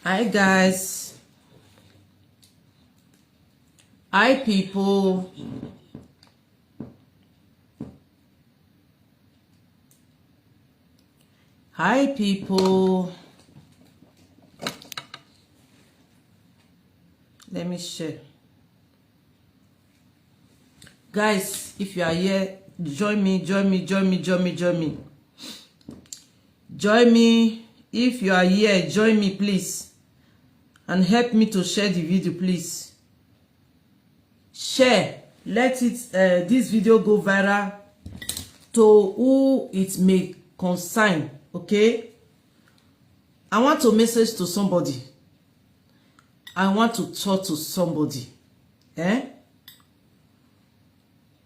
Hi guys. Hi people. Hi people. Let me share. Guys, if you are here, join me. Join me if you are here. Join me please, and help me to share the video please. Share, let it this video go viral to who it may concern. Okay, I want to message to somebody. I want to talk to somebody.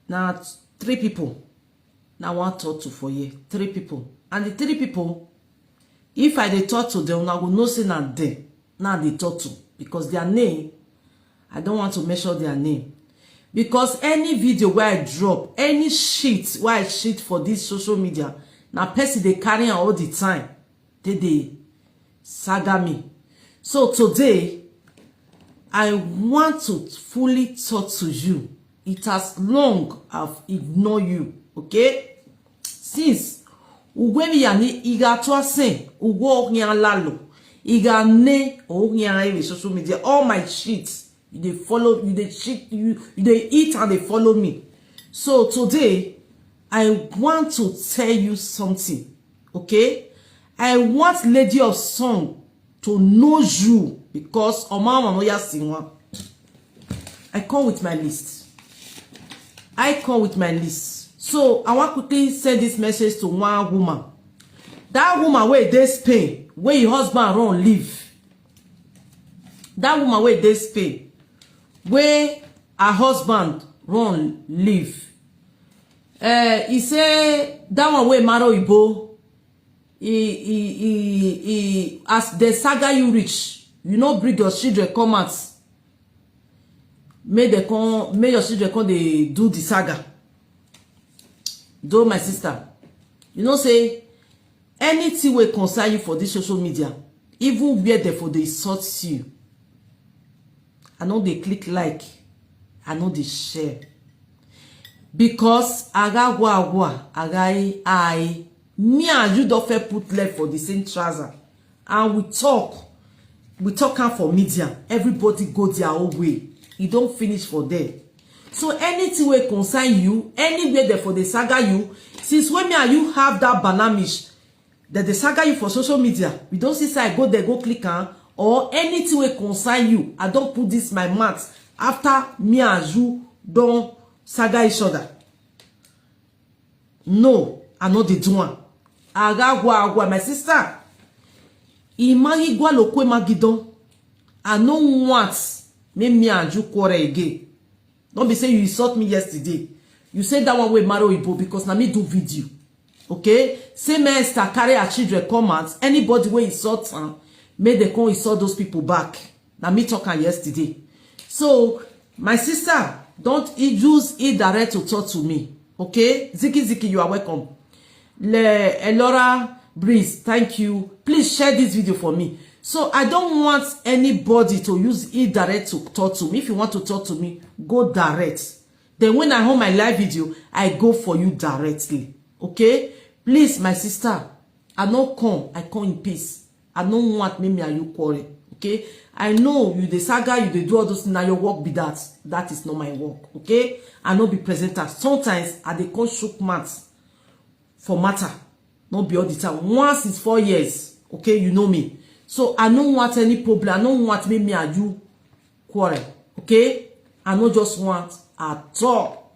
Now 3 people. Now I want to talk to for you. 3 people. And the 3 people, if I dey talk to them, I will know say na them. Now they talk to, because their name, I don't want to mention their name. Because any video where I drop, any shit where I shit for this social media, now person they carry all the time. They saga me. So today, I want to fully talk to you. It has long I've ignored you, okay? Since ugwemi yani iga toasen ugo nyan lalo iga ne o nyan social media, all my shit they follow you, they shit you, they eat and they follow me. So today I want to tell you something, okay? I want Lady of Song to know you, because I come with my list. So I want to quickly send this message to one woman. That woman where they Spain, where your husband run live. That woman where they Spain, where her husband run live. He say that one where Maro Ibo. As the saga you reach, you know, bring your children come out. May your children come they do the saga. Do my sister, you know, say anything will concern you for this social media, even where therefore they insult you. I know they click like, I know they share. Because me and you don't fair put left for the same trouser. And we talk out for media. Everybody go their own way. It don't finish for them. So anything will concern you, anywhere therefore they saga you, since when me and you have that banamish, that they saga you for social media, we don't see say I go there, go click on, or anything will concern you, I don't put this my mouth after me and you don't saga each other. No, I know the do one. My sister, imagi gwa lokwe magidon. I no want me and you quarrel again. Don't be saying you insult me yesterday. You said that one way Maro Ibo because na me do video. Okay? Say me Esther carry her children comments. Anybody wey insult her, may they come insult those people back. Na me talking yesterday. So, my sister, don't use it direct to talk to me. Okay? Ziki, you are welcome. Elora Breeze, thank you. Please share this video for me. So I don't want anybody to use it direct to talk to me. If you want to talk to me, go direct. Then when I hold my live video, I go for you directly. Okay? Please, my sister, I don't come. I come in peace. I don't want me and you quarrel. Okay? I know you the saga, you the do all those things. Now your work be that. That is not my work. Okay? I know be presenter. Sometimes I dey come shook mouth for matter, not be all the time. Once it's 4 years, okay, you know me. So I don't want any problem. I don't want me and you quarrel, okay? I don't just want at all.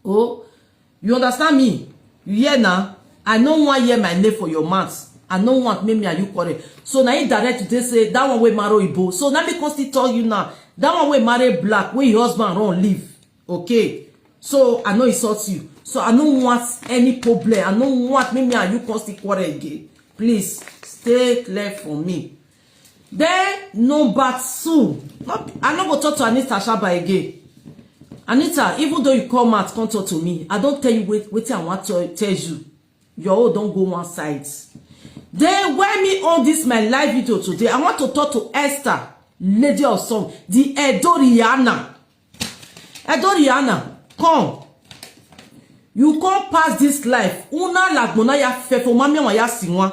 Oh, you understand me? You hear now? I don't want hear my name for your mouth. I don't want me and you quarrel. So now you direct today say that one way Maro Ibo. So now me constantly tell you now that one way marry black where your husband run live, okay? So I know it sorts you. So I don't want any problem. I don't want me and you constantly quarrel again. Please stay clear from me. Then number 2. I'm not going to talk to Anita Shaba again. Anita, even though you come out, come talk to me. I don't tell you what I want to tell you. Your own don't go one side. Then when me on this my live video today, I want to talk to Esther, lady of song, the Edoriana. Edoriana, come. You come pass this life. Una lagbona ya fefo mami wa ya sinwa.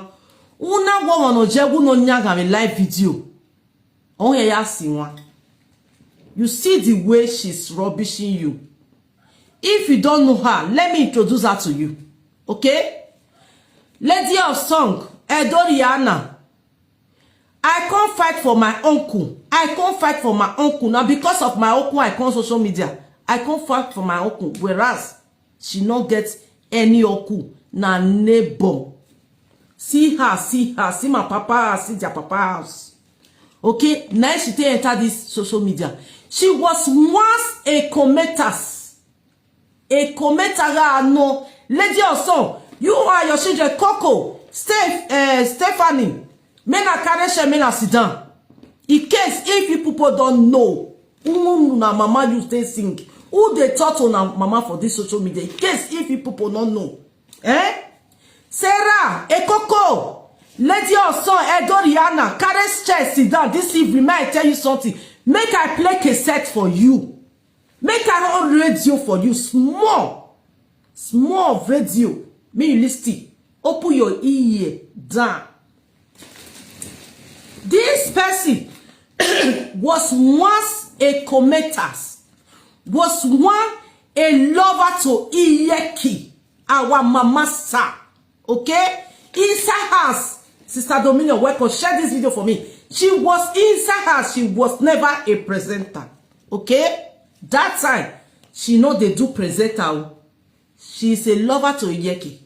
Una wo no jegu no nyaga me live video. On ya sinwa. You see the way she's rubbishing you. If you don't know her, let me introduce her to you. Okay? Lady of song, Edoriana. I can't fight for my uncle. I can't fight for my uncle. Now because of my uncle, I can't social media. I can't fight for my uncle. Whereas she not get any uncle. Na neighbor. See her, see my papa, see their papa house. Okay? Now she enter this social media. She was once a commentator. A commentator, no. Lady of song, you are your children, Coco, Stephanie. Men are carry share, men are sit down. In case if you people don't know, who na mama you stay sing, who they taught on mama for this social media. In case if you people don't know, Sarah, Coco, Lady of song, Edoriana, carry share, sit down. This evening, may I tell you something? Make I play cassette for you. Make I on radio for you. Small radio. May you listen. Open your ear down. This person was once a commentator. Was one a lover to Iyeki. Our mama sir. Okay? Inside house. Sister Dominion, welcome. Share this video for me. She was inside house. She was never a presenter. Okay? That time, she know they do presenter. She's a lover to Iyeki.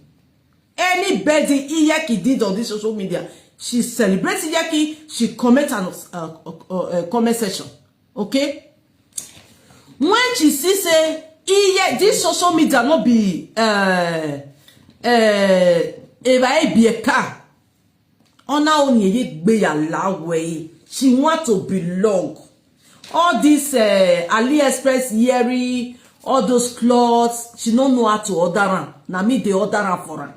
Anybody Iyeki did on this social media, she celebrates Iyeki, she comments on comment section. Okay? When she sees say this social media not be she want to belong. All this AliExpress Yeri, all those clothes, she don't know how to order them. Now me they order them for her.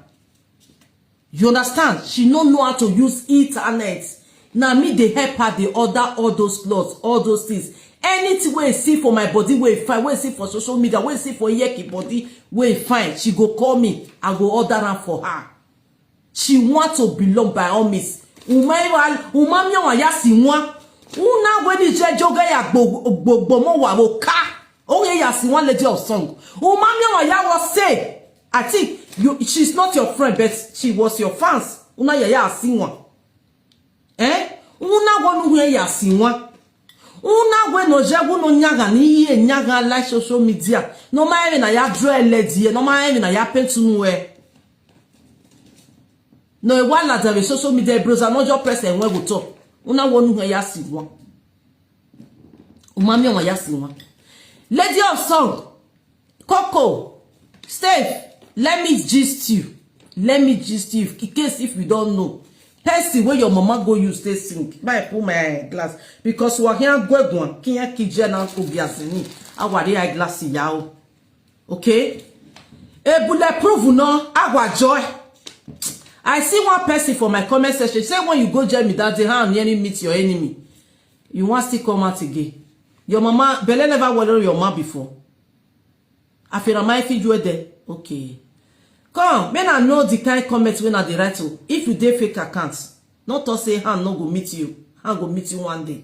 You understand? She don't know how to use internet. Now me they help her, they order all those clothes, all those things. Anything we see for my body, we find, we see for social media, we see for Iyeki body, we find. She go call me, I go order them for her. She want to belong by all means. Umami wa yasi mwa. Una weni je joga ya gbogbo wa wo ka. Onye yasi one lady of song. Umami wa ya was say, I think she's not your friend, but she was your fans. Una ya yasi one. Una wonu we yasi one. Una we no je no nyaga ni ye nyaga like social media. No ma even na ya draw lady, no ma even na ya pentu we. No e wala da social media browser no just press and we go talk. Una wonu he ya si won. Umami won ya si won. Lady of song, Coco, Steph, let me gist you. Let me gist you. In case if you don't know. Percy where your mama go use stay sing. Buy pull my glass. Because we are here gwegwan. Kinya kijena ko biasini. Awari eye glass yao. Okay? E bulletproof no. Agwa joy. I see one person for my comment section say when you go jail me that day how nearly meet your enemy. You want still come out again. Your mama Belle never worried your mama before. I feel my feed you there. Okay. Come, men I know the kind comments when I the right to. If you dey fake accounts, not to say hand no go meet you. Hand go meet you one day.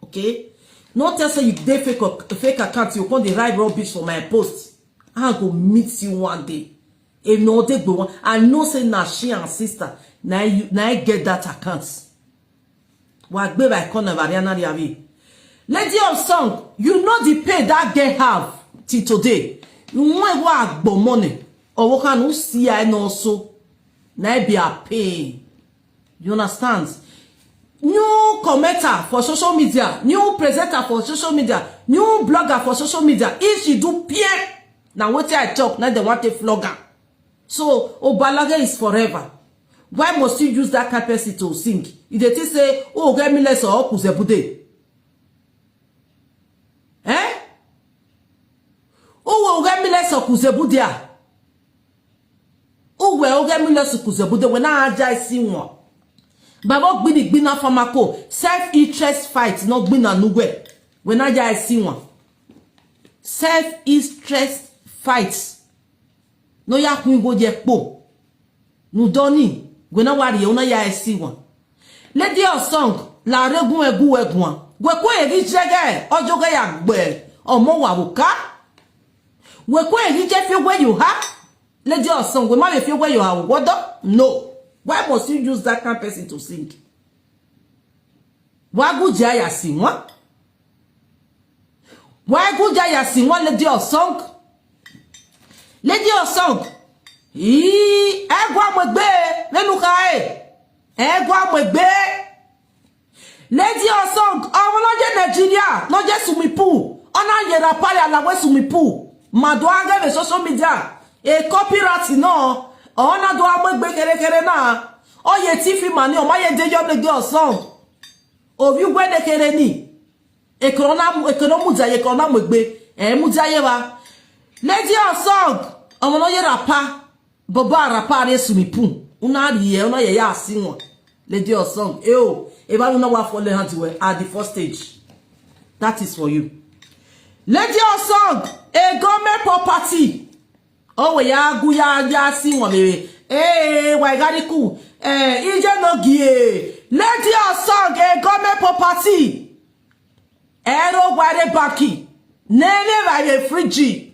Okay? Not to say you dey fake accounts, you come the right rubbish for my post. Hand go meet you one day. If no take one, I know say na she and sister na I get that account. Wa gbe by corner Variana Riavi. Lady of song, you know the pay that girl have till today. You want wa agbo money or what can see I know so na be a pay. You understand? New commenter for social media, new presenter for social media, new blogger for social media. If she do peer, now what I talk, now they want a flogger. So, Obalaga is forever. Why must you use that capacity to sing? If they say, oh, get me less or kuzebude. Oh, get me less or kuzebudia. Oh, well, get me le sukuze bude we na aja isi won. Baba gbina famako self interest fight no gbina nugwe. We na aja isi won. Self interest fight. No ya kun go je po. Nu doni we na wari una ya isi won. Lady of song la regun egun. We ko eri jege ojoge ya gbe omo wa buka. We ko eri je fi where you have. Lady of song we ma be fi where you have. What? No. Why must you use that kind of person to sing? Why go jaya sing what? Why go jaya sing one lady of song? Lady of song. Egwa mwegbe menuka egwa mwegbe. Lady of song. No je Nigeria. No je sumipu. Ona yera pale alawe sumipu. Madwanga ve social media. Copyright no. Ona do amegbe kere na. Oye tifi mani o maye de job Lady of song. Obi gwe de kere ni. Ekonomu jaye kona mwegbe. Mujaye wa. Lady of song. No ye rapa. Boba rapa re sumipu. Una ye ona ye ya sinwa. Lady of song. If I don't know what for the hand to at the first stage. That is for you. Lady of song. A government property. Oh, we are guya sing one baby. Why got it cool? Ije no gie. Lady of song. A government property. Ero wade baki. Nene by a frigi.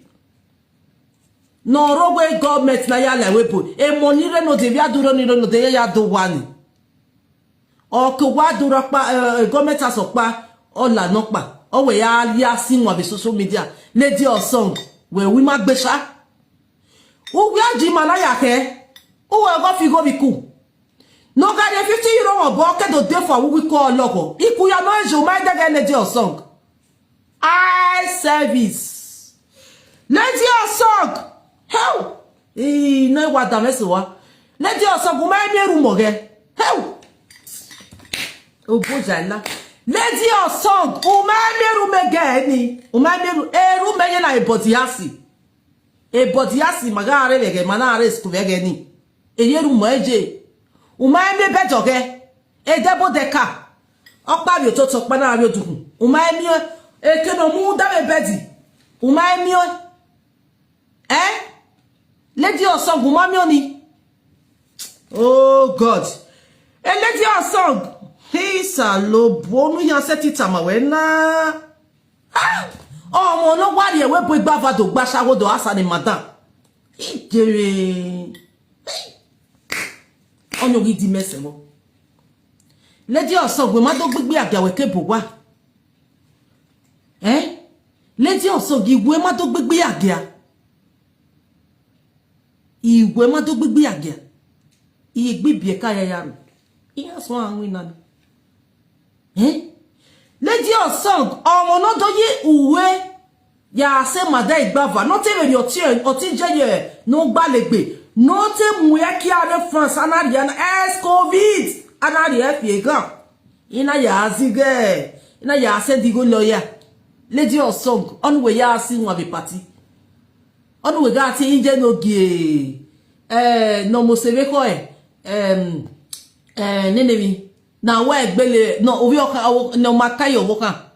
No rogue government na ya le wepo. Monire no devia duro ni no de ya do one. Oko wa duro pa government asopa ola no pa. We ya sing on the social media. Lady of song. We ma gbesha. O we ajima na ya ke. O we go fi go bi ku. No ga de 50 euro obo ke do dey for we call logo. Iku ya no ejo ma de lady of song. I service. Lady of song. How? No what da mesewa. Lady of song ma mi eru mo ge. How? O bojala. Lady of song, umameru megeni, umameru eru meye na ebodiasi. Ebodiasi magare vege manare skuvegeni. Eyeru moeje. Umame bejoge. Edebo deka. Okpa bi ototo pa na ari odukun. Umame ekeno mu da me bedi. Umame Lady of song umame oni. Oh God. Lady of song. Hisa lo bonu yan setita mawe na. Omo no wari ewe bo igba vado gba sawodo asa ni madam. Ijere. Onyo gidi mese mo. Lady of song we ma do gbegbe agawe ke bo wa. Lady of song iwe ma do gbegbe agia. Iwe ma do gbegbe agia. Igbe bi ka yayaru. Iya so anwi na. Lady of song, no do ye uwe ya se mada igbava no te re oti jeye no gbalegbe no te muye ki are France anari an COVID anari e gan ina ya azige ina ya se digo lawyer. Lady of song on we ya si nwa be party on we ga ti inje no gie no mo seve ko nenemi na wa egbele no obi oka no makayo woka.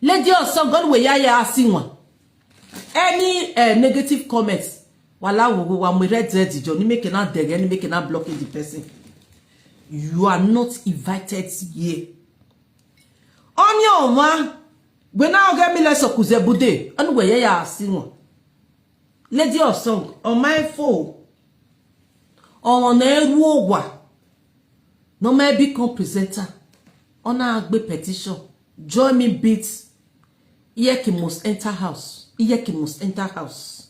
Lady of song God we ya asinwa. Any negative comments wala wo wa me read jo ni make na dege ni make na block the person. You are not invited here. On your man we now get me less okuze bude on we ya asinwa. Lady of song on my phone on eru ogwa. No may become presenter. On a agbe petition. Join me beats. Iyeki must enter house. Iyeki must enter house.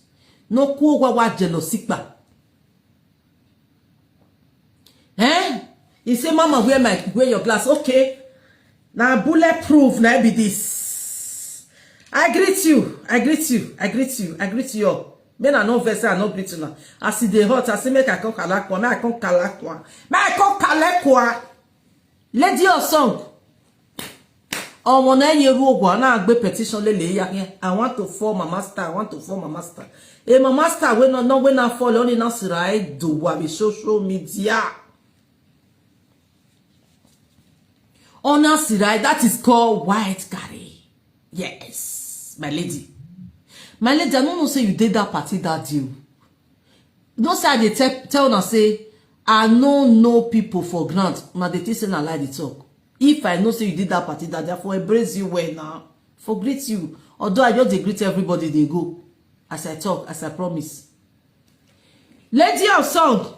No kuwa wa jealousy ba. He say, Mama, wear your glass. Okay. Now bulletproof. Now be this. I greet you. I greet you. I greet you. I greet you all. Men are no vessel, I no greet you now. I see the hot, I say make I come kalakwa, make I come kalakwa. Make I come kalakwa. Lady of song. Omo na ye ruogwa na agbe petition lele ya here. I want to form a master. I want to form a master. My master when no when I fall only now sirai do wa be social media. Honor sirai, that is called white carry. Yes, my lady. My lady, I don't know say you did that party that deal. Don't say they tell na say I know people for grant. Now they say na lie the talk. If I know say you did that party that therefore embrace you well now, for greet you. Although I just greet everybody they go. As I talk, as I promise. Lady of song.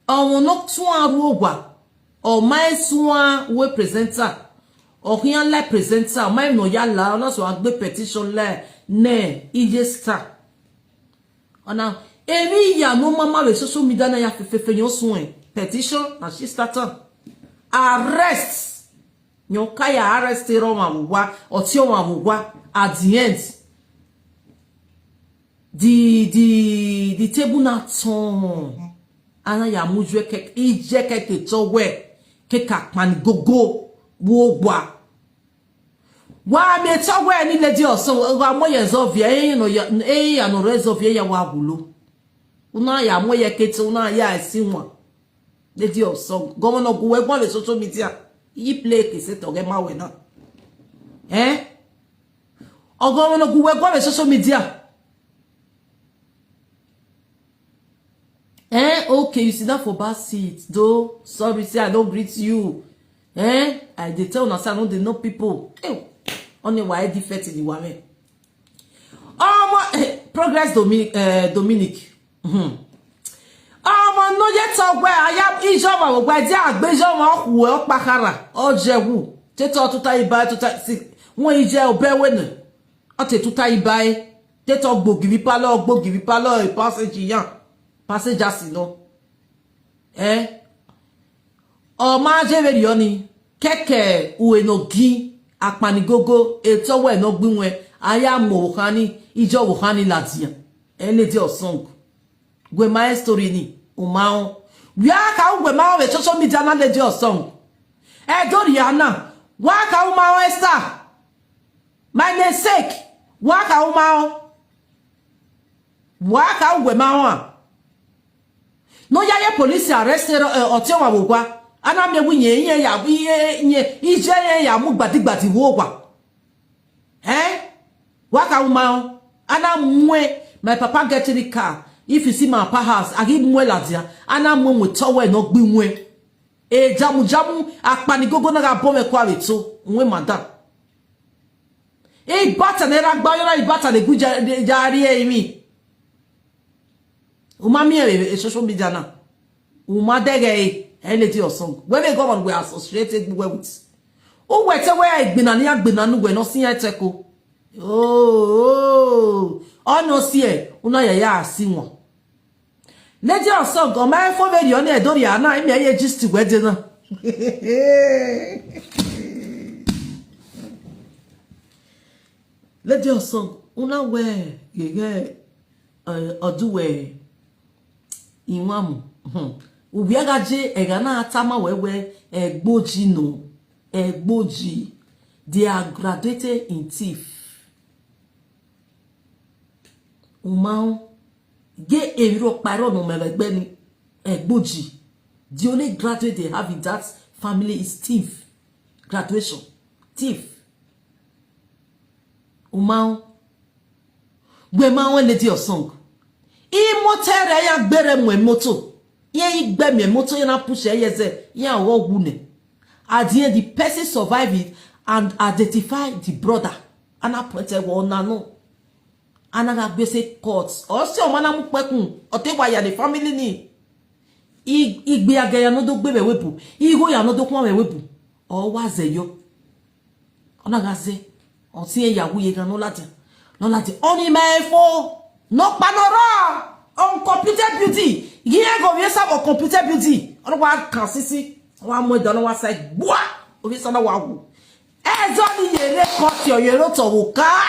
On not swan roba. Or my swan we presenter. Or rien la presenter. My no yala. On a so a petition la. Ne. Ije star. Ona. Emi ya no mama we social media na ya fefe yon soin. Petition. Na she started. Arrest. Nyon kaya arrest Roma mwa. Otio mwa. At the end. The table na ton. Ana ya mujwe kek. Ije kek to we. Kek man gogo. Wogwa. Wa me to we ni lady oso. Wa mo ye zovie. No ya no rezovie ya wagulo. Una ya mo ye kete. Una ya esinwa. Lady of song. Governor Guwe gwa le social media. Yi play kese toge ma we na. O governor Guwe gwa le social media. Okay, you sit down for bad seat. Though, sorry, say I don't greet you. I dey tell una say I don't dey know people. Only why defect in the woman. Progress Dominic. No yet talk where I am Ijoma where they are Bejoma who will Pakara or Jewu. Teto to tie by to take one ije obe win. Ate to tie by Teto Bogivi Palo, a passage young. Passage just no. Ma jeverioni. Keke uwe no gi. Akpanigogo. Eto we no gbiwe. Aya mo hani. Ijo wohani ladia. Lady of song. Gwe my story ni. Umao. Waka ugwe mao we social media na lady of song. Doriana. Waka umao Esther. My namesake. Waka umao. Waka ugwe mao. No ya police arrest otio wa wogwa. Ana me winye ya nye ije ya mu gbadigbati wogwa. Waka umao. Ana mwe my papa get in the car. If you see my papa house, I give mwe ladia. Ana mwe mwe towe no gbi mwe. Jamu akpanigogo na ga bome kwa weto. Mwe madam. Bata ne ragba yora ibata de guja jari emi. Umami social media na. Umadege lady or song. When they go on, we are associated with. Oh, wait, where I been and we no see teko. Oh, no see. Una ya see one. Lady or song, go my phone video ne Doriana. I may just to wedding. Lady or song, una we ye oduwe. Inwamu ubiagaje egana atama wewe egboji no egboji. They are graduated in thief. Umao ge ero paro no melegbe ni egboji. The only graduate they have in that family is thief. Graduation thief. Umao gbe ma won lady of song. Motere ya gbere mwe moto. Ye igbe me moto ya na push yeze ya wo gune. At the end the person survive it and identify the brother. Ana pointed one no. Ana ga gbe say court. O se o mana mu pekun. O te wa ya the family ni. Igbe aga ya no do gbe wepu. Igo ya no do kwa wepu. O wa ze yo. Ona ga se. O ti ya wu ye gan no lati. No lati. Oni me fo. No panora on computer beauty. Here go we some computer beauty. On wa kan sisi. Wa mo don wa side. Boa. O we sana wa wu. Ezo ni yere cut your yero to wo ka.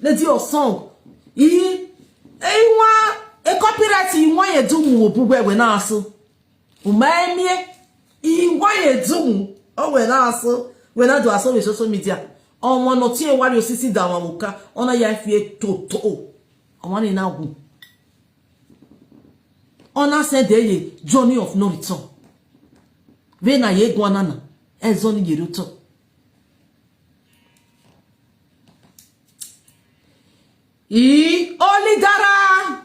Lady of song. Wa e copyright won ye do mu obugwe we na aso. O ma emie. Won ye do mu o we na aso. when I do aso with social media on one not here while you sit down amuka ona ya fie toto on one na gu ona said the journey of no return ve na ye gwanana ezoni yeruto Oli dara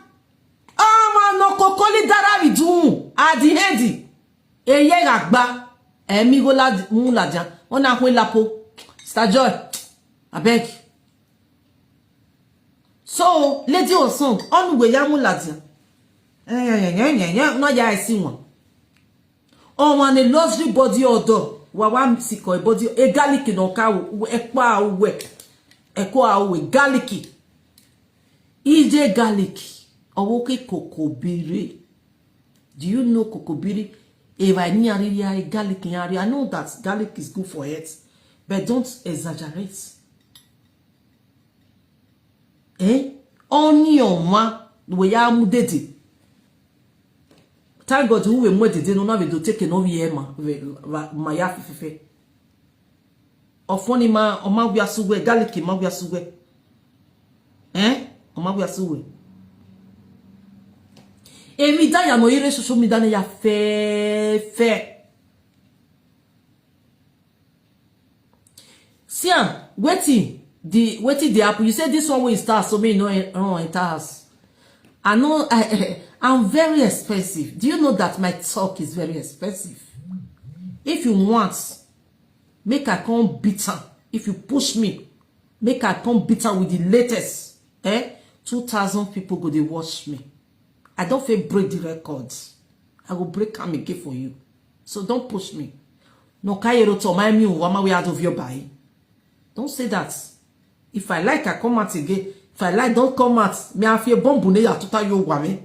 no kokoli dara bidun at the end eye gagba emi go la mu laja ona hwe lapo Star Joy abeg so lady Osong onu we ya mu laja no ya isi won on one a luxury body odor wa wa siko body e garlic no ka epa we garlic EJ garlic owoke kokobiri. Do you know kokobiri? If I need garlic in area, I know that garlic is good for it, but don't exaggerate. Onion ma we ya mudedi. Thank God who we mudedi no na we do take no we ma ya fefe. Ofoni ma o ma wi asugwe garlic ma wi asugwe. Emi da ya no ire social media na ya fe. Sian, waiting the apple. You said this one will start so me no enter house. I know I'm very expensive. Do you know that my talk is very expensive? If you want, make I come bitter. If you push me, make I come bitter with the latest. 2,000 people go they watch me. I don't feel break the records. I will break them again for you. So don't push me. No kayero to my me wama we out of your body. Don't say that. If I like, I come out again. If I like, don't come out. Me I feel bombune ya tuta yo wame.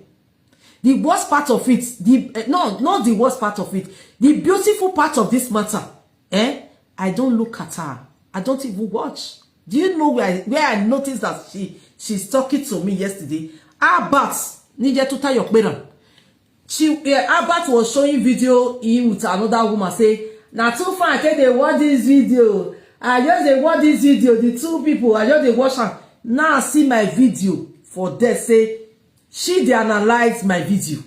The worst part of it, not the worst part of it. The beautiful part of this matter, I don't look at her. I don't even watch. Do you know where I noticed that she's talking to me yesterday? Albert, nije tuta yok beran. Albert was showing video him with another woman say, "Na too far I tell they watch this video. I just they watch this video. The two people I just they watch her. Now I see my video for there say they analyze my video.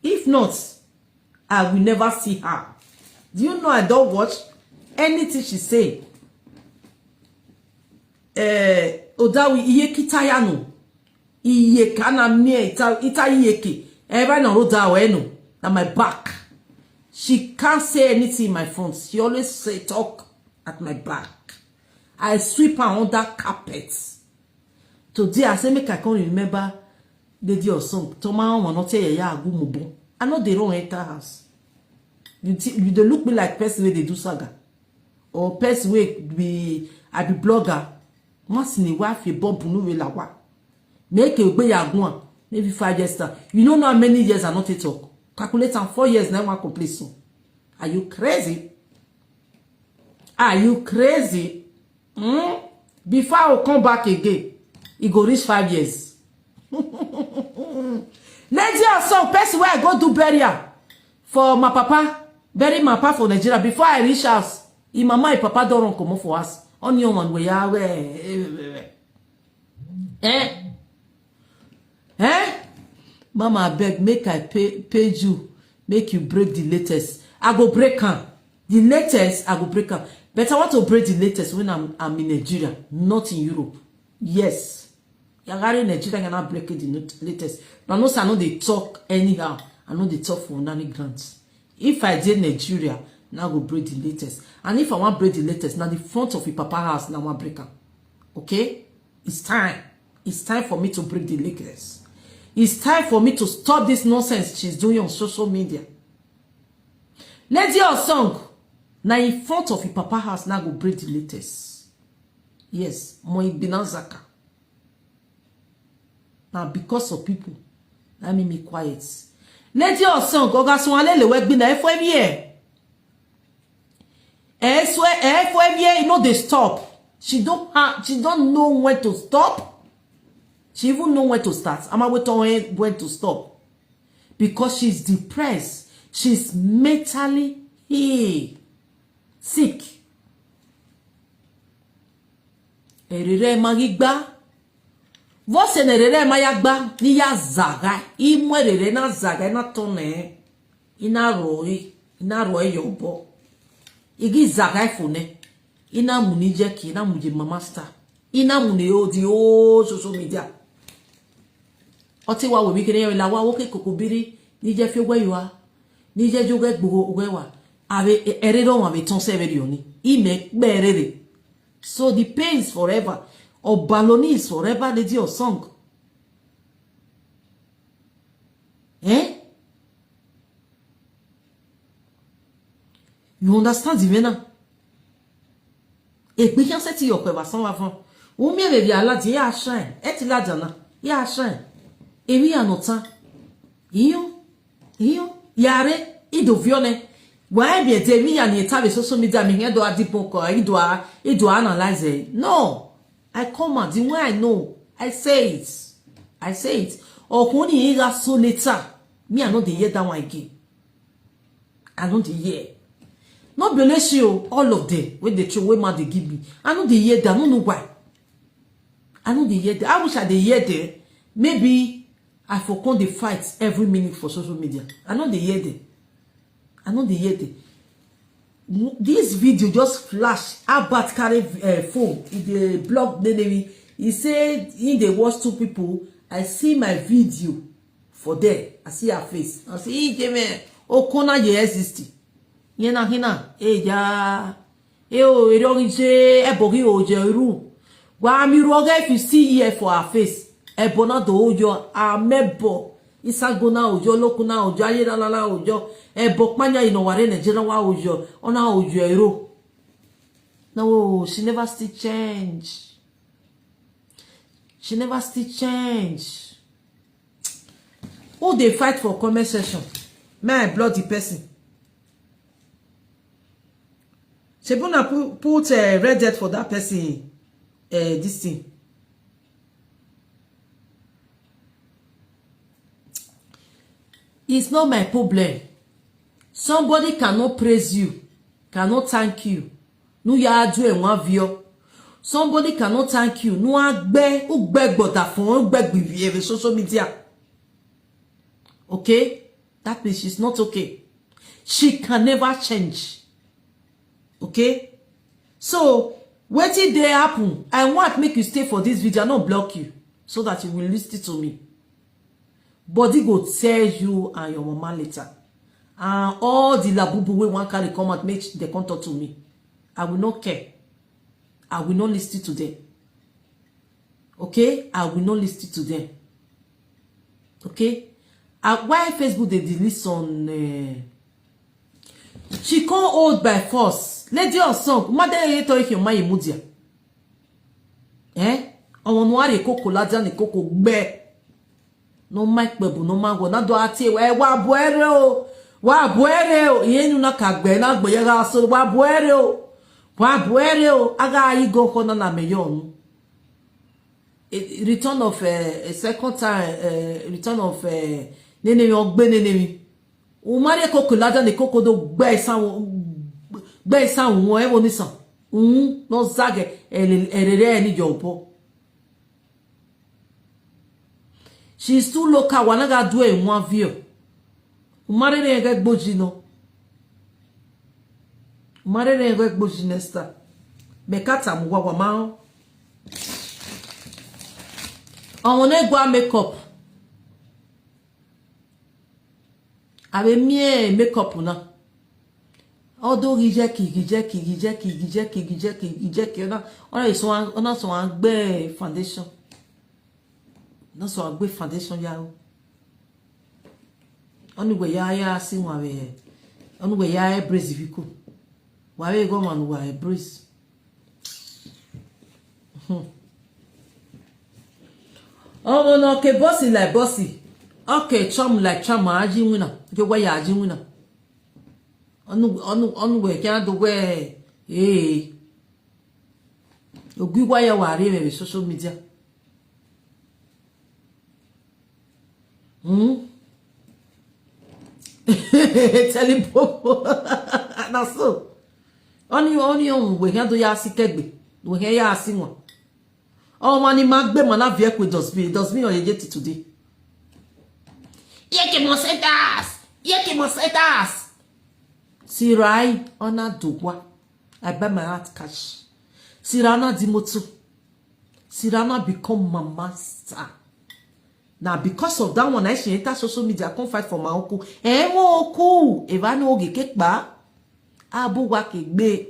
If not, I will never see her. Do you know I don't watch anything she say? Odawi iye kitayano iye kana mie ita iyeke ever na roda weno na my back. She can't say anything in my front. She always say talk at my back. I sweep her under carpet. Today I say make I can't remember Lady Osong. Toma one not say ya agu mubo. I know they don't enter house. You they look me like person where they do saga or person where I be blogger. Once in a while, you bob no will la make a way ya maybe 5 years time. You don't know how many years I not to talk. Calculate on 4 years now. I complete so. Are you crazy? Are you crazy? Before I will come back again, it go reach 5 years. Lady or some person where I go do burial for my papa, bury my papa for Nigeria. Before I reach house, my mama and papa don't come for us. On your one way, Mama, I beg, make I pay you, make you break the latest. I go break her. The latest, I go break her. But I want to break the latest when I'm in Nigeria, not in Europe. Yes. Yagari Nigeria cannot break the latest. But no, I know they talk anyhow. I know they talk for nanny grants. If I did Nigeria, now go break the latest. And if I want to break the latest, now the front of the papa house, now I want to break her. Okay? It's time. It's time for me to break the latest. It's time for me to stop this nonsense she's doing on social media. Lady Osong, now in front of the papa house, now go break the latest. Yes, moi binazaka. Now because of people, let me be quiet. Lady Osong, goga swale le wek bina FME. FME, you know they stop. She don't know when to stop. She even know when to start. I'm waiting when to stop. Because she's depressed. She's mentally ill. sick. Erere magigba. Você nerere mayagba ni ya zaga. Imwerere na zaga na tone. Ina roi yobo. Igi zaga fune. Ina munije ki ina muje mama star. Ina mune odi social media. Oti wa we mi kire la wa wo ke kokobiri ni je fi ogwe yiwa. Ni je joge gbogbo ogwe wa. Ave erere won ave ton serve yoni. Ime gberere. So the pain is forever. Or baloney is forever, lady or song. Eh? You understand the vena? Et puis quand c'est yo kwa son avant. Ou mi ave via la di ya shine. Et la dana. Ya shine. Et oui anotan. Iyo. Yare ido vione. Wa bien de mi ya ni tabe social media mi do adipo ko ido analyze. No. I come out the way I know. I say it. Or when you hear so later, me I know the hear that one again. I know the hear. Not bless you, all of them. When they throw away man they give me. I know the hear that. I don't know why. I know the hear that. I wish I the hear there. Maybe I forgot the fights every minute for social media. I know the hear there. This video just flash about carry phone in the blog name. He said in the watch 2 people. I see my video for there. I see her face. I see Jeme Okona ye exist. Yena hina ya o eronje ebori ojeru. Wa mi roga if you see here for her face. Ebona do ojo amebo. Isagona ojo lokuna ojo ayeralala ojo ebokpanya inoware Nigeria wa ojo ona ojo ero. No, she never still change. Who they fight for comment section? May I block the person? Sebuna put red debt for that person. This thing. It's not my problem. Somebody cannot praise you, cannot thank you. No ya do en one view. Somebody cannot thank you. No agbe ou gbota fun gbe gbivi social media. Okay? That means she's not okay. She can never change. Okay? So, what did they happen? I want make you stay for this video. I not block you so that you will listen to me. Body go tell you and your mama later. And all the labubu we want carry come and make the contact to me. I will not care. I will not listen to them. Okay? I will not listen to them. Okay? Why Facebook they delete on she can't hold by force. Lady or song. Mother to if your my mudia. On one koko laja ni koko gbe. No mic bebu no mango na do ati wa boere o yenu na kagbe na gbe yega so wa boere o aga yi go kona na meyon return of a second time return of nene ogbe nene mi o mare koko lada ni koko do gbe san won e woni san no zage erere ni jopo. She's too local. Wanaga do in one view. Umare ne get bojino. Umare ne get bojinesta. Mekata mwa mao. On go makeup. Ave mie makeup na. Odo gijeki na. Ona so an gbe foundation. Non so agbe foundation ya o. Onu gbe ya si wa we. Onu gbe ya brace viku. Wa we go man wa brace. Oh no ke bossy like bossy. Okay, chum like chum aji wina. Ke wa ya aji wina. Onu gbe kan do we Ogwi wa ya wa re social media. Tell him Popo. That's so. Oni on we do ya si kegbe. We he ya si won. Oh mani magbe mana vehicle does me on yeti today. Yeke mosetas. Sirai ona dugwa. I buy my heart cash. Sirana dimotu. Sirana become my master. Now because of that one, I should enter social media. I can't fight for my uncle. Mo uncle. If I know get ba, abu wa kegbe.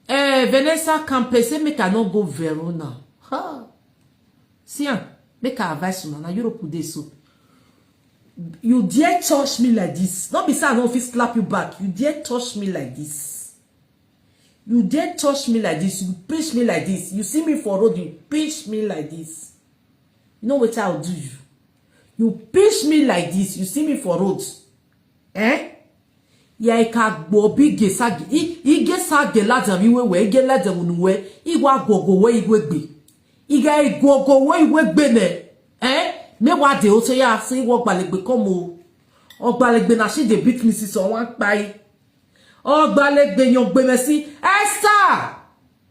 Vanessa Campese make I not go Verona. Ha. See, make I advise you now. Europe today so. You dare touch me like this. Not be say I don't fit slap you back. You dare touch me like this. You dare touch me like this. You pinch me like this. You see me for road, you pinch me like this. You know what I'll do you? You pinch me like this. You see me for road. Ya ika gbobi gesagi. I gesagi ladam iwe we. Ige ladam unuwe. Igwa gogo we igwe gbe. Iga gogo we igwe gbe ne. Me wa de oto ya si wo gbalegbe komo. O gbalegbe na she dey beat me si so wan pai. O gbalegbe yon gbe me si Esther.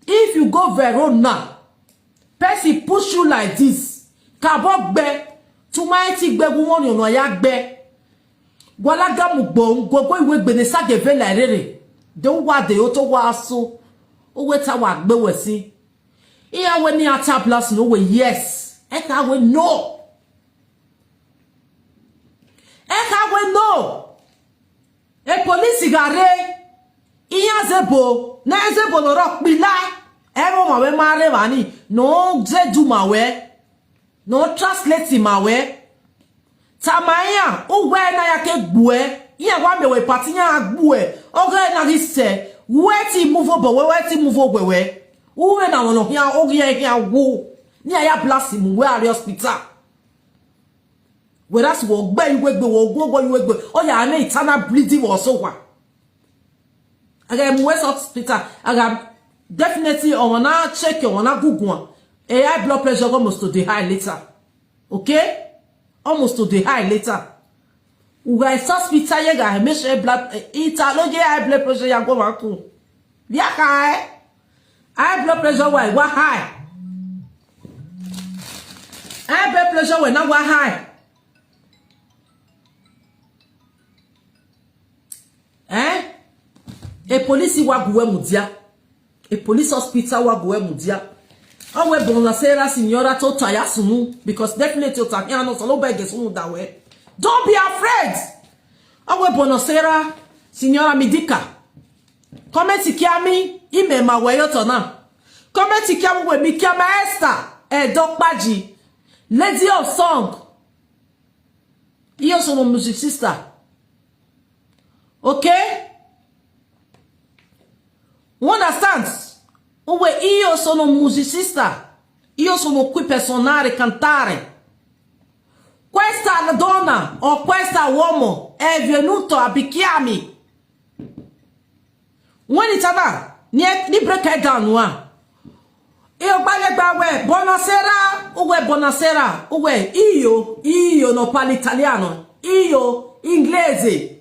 If you go Verona, person push you like this. Kabo gbe. Tumaiti gbe gu won yon ya gbe. Gwalaga mu gbo gogo iwe gbe ne sa geve la rere. Don wa de oto wa so. O weta wa gbe we si. Iya we ni ata plus no we yes. Eka we no. Eka we no. E police gare. Iya zebo. Na zebo no rock bila. Emo ma we mare wani. No zedu ma we. No translate ma we. Tamaya. Uwe na yake gbue. Iya wa me we party nya gbue. Oge na rise. Weti move obo we weti move obo we. Uwe na wono ya oge ya wo. Ni aya blast mu we are hospital. Whereas wo gbe iwe gbe wo go iwe gbe o ya na internal bleeding or so wa. Aga mu West hospital aga definitely on wanna check on wanna google high blood pressure almost to the high later. Okay? Almost to the high later. West hospital ya ga make sure blood italogy high blood pressure ya go ma ku. Bia ka high blood pressure wa high. High blood pressure we na wa high. A police wa guwe mudia. A police hospital wa guwe mudia. Awe bonasera signora to taya sunu because definitely to ya no solo bege sunu that way. Don't be afraid. Awe bonasera signora Midika. Comment kiami ime ma we yoto na. Comment kiami we mi kiama Esther Dokpaji. Lady of song. Iyo sono music sister. Okay? You understand? Uwe io sono musicista. Io sono qui per suonare, cantare. Questa donna o questa uomo è venuto a picchiarmi. When it's about, ni break it down, wa. Io bague, buonasera, uwe buonasera, uwe io no parlo italiano, io inglese.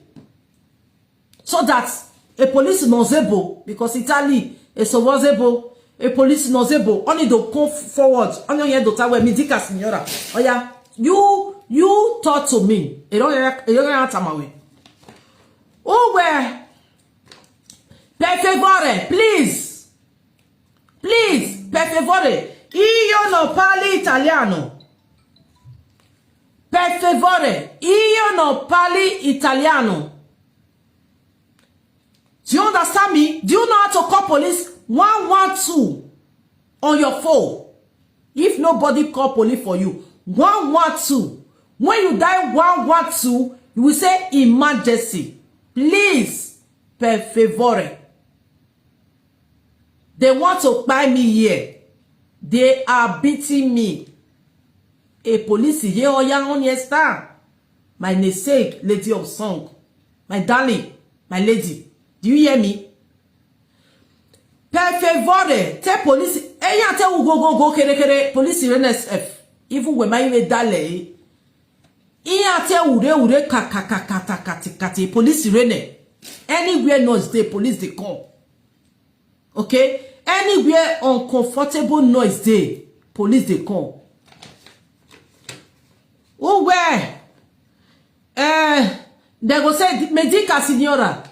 So that a police knows able, because Italy is was able, a police knows able, only to come forward, only here to tell me, Midika signora. Oh yeah, you talk to me. You don't answer my way. Oh where? Per favore, please, per favore, io non parlo italiano. Per favore, io non parlo italiano. Do you understand me? Do you know how to call police 112 on your phone? If nobody call police for you, 112. When you dial 112, you will say emergency. Please, per favore. They want to buy me here. They are beating me. A police here or young on your star. My namesake, lady of song. My darling, my lady. Do you hear me? Per favore, tell police. Eya tell go kere police NSF. Even when my dale. Iyate ure kati police rene. Anywhere noise day, police they come. Okay? Anywhere uncomfortable noise day, police they come. Oh where? They go say medica signora.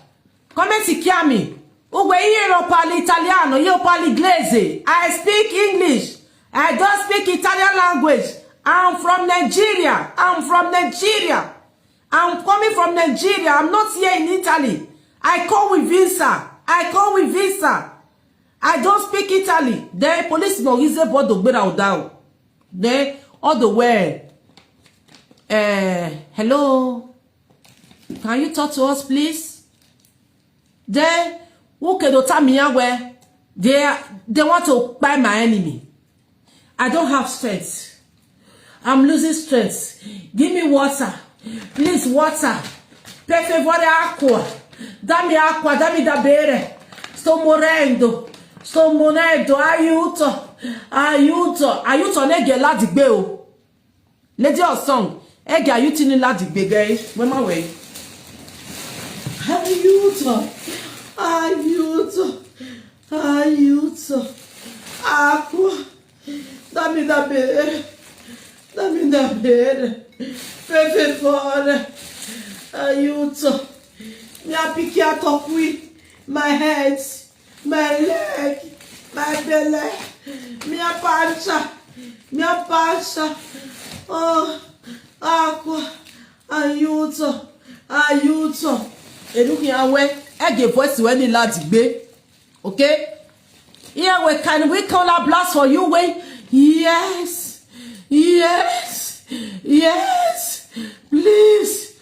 Come si chiami. Oh where io parli italiano, io parli inglese. I speak English. I don't speak Italian language. I'm from Nigeria. I'm coming from Nigeria. I'm not here in Italy. I come with visa. I don't speak Italy. The police no easy but the better down. Then all the way. Hello. Can you talk to us, please? Then who can tell me where they want to buy my enemy? I don't have strength. I'm losing strength. Give me water. Please, water. Per favore, acqua. Dammi acqua, dammi da bere. Sto morendo. Aiuto. Aiuto nege ladigbe o. Lady of song. Ege ayuti ni ladigbe gay. Where my way? Aiuto. Acqua. Dammi da bere. Per favore. Aiuto. Mi ha picchiato qui. My head. My leg. My belly. Mia pancia. Oh. Acqua. Aiuto. Eruki awe. Ege voice when the lad be. Okay? Yeah, can we call a blast for you? Wait. Yes. Please.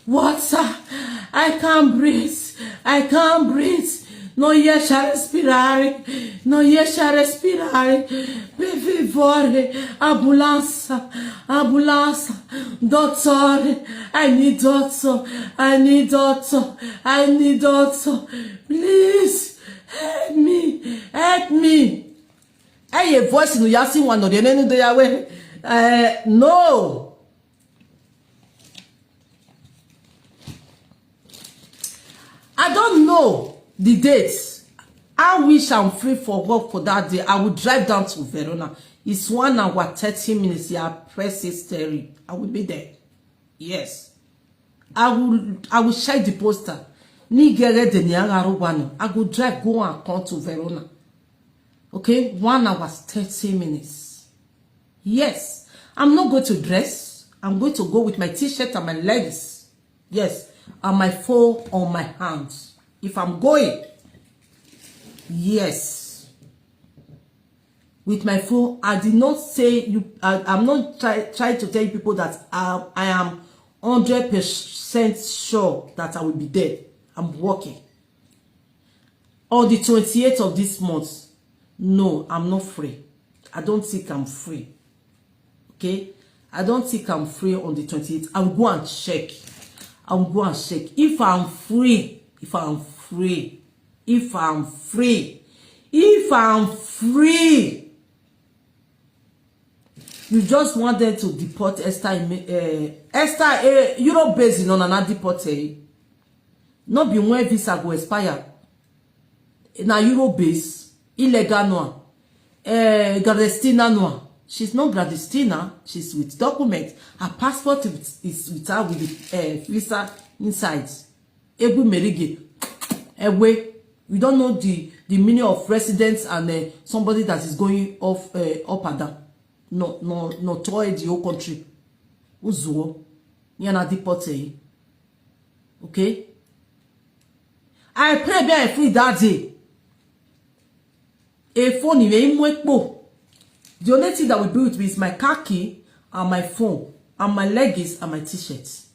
Water. I can't breathe. Non riesce a respirare. Per favore. Ambulanza. Dottore. I need doctor. Please. Help me. Hey, a voice no yasi one no de yawe. No. I don't know the dates. I wish I'm free for work for that day. I will drive down to Verona. It's 1 hour 30 minutes. Yeah, press Esther. I will be there. Yes. I will check the poster. I will drive, go and come to Verona. Okay, 1 hour 30 minutes. Yes. I'm not going to dress. I'm going to go with my t-shirt and my legs. Yes. And my phone on my hands. If I'm going. Yes. With my phone. I did not say you. I'm not trying to tell people that I am 100% sure that I will be there. I'm working. On the 28th of this month. No, I'm not free. I don't think I'm free. Okay? I don't think I'm free on the 28th. I'll go and check. If I'm free. You just want them to deport Esther. Esther, Europe based in another deport. Not be when visa go expire. Na Europe base, illegal no. Gradestina no. She's not Gradestina. She's with document. Her passport is with her with the visa inside. Ebu merige. Ewe. We don't know the meaning of residence and somebody that is going off up and down. No toy the whole country. Uzuo. Yana deporte. Okay? I pray be free that day. A phone the only thing that will be with me is my car key and my phone and my leggings and my t-shirts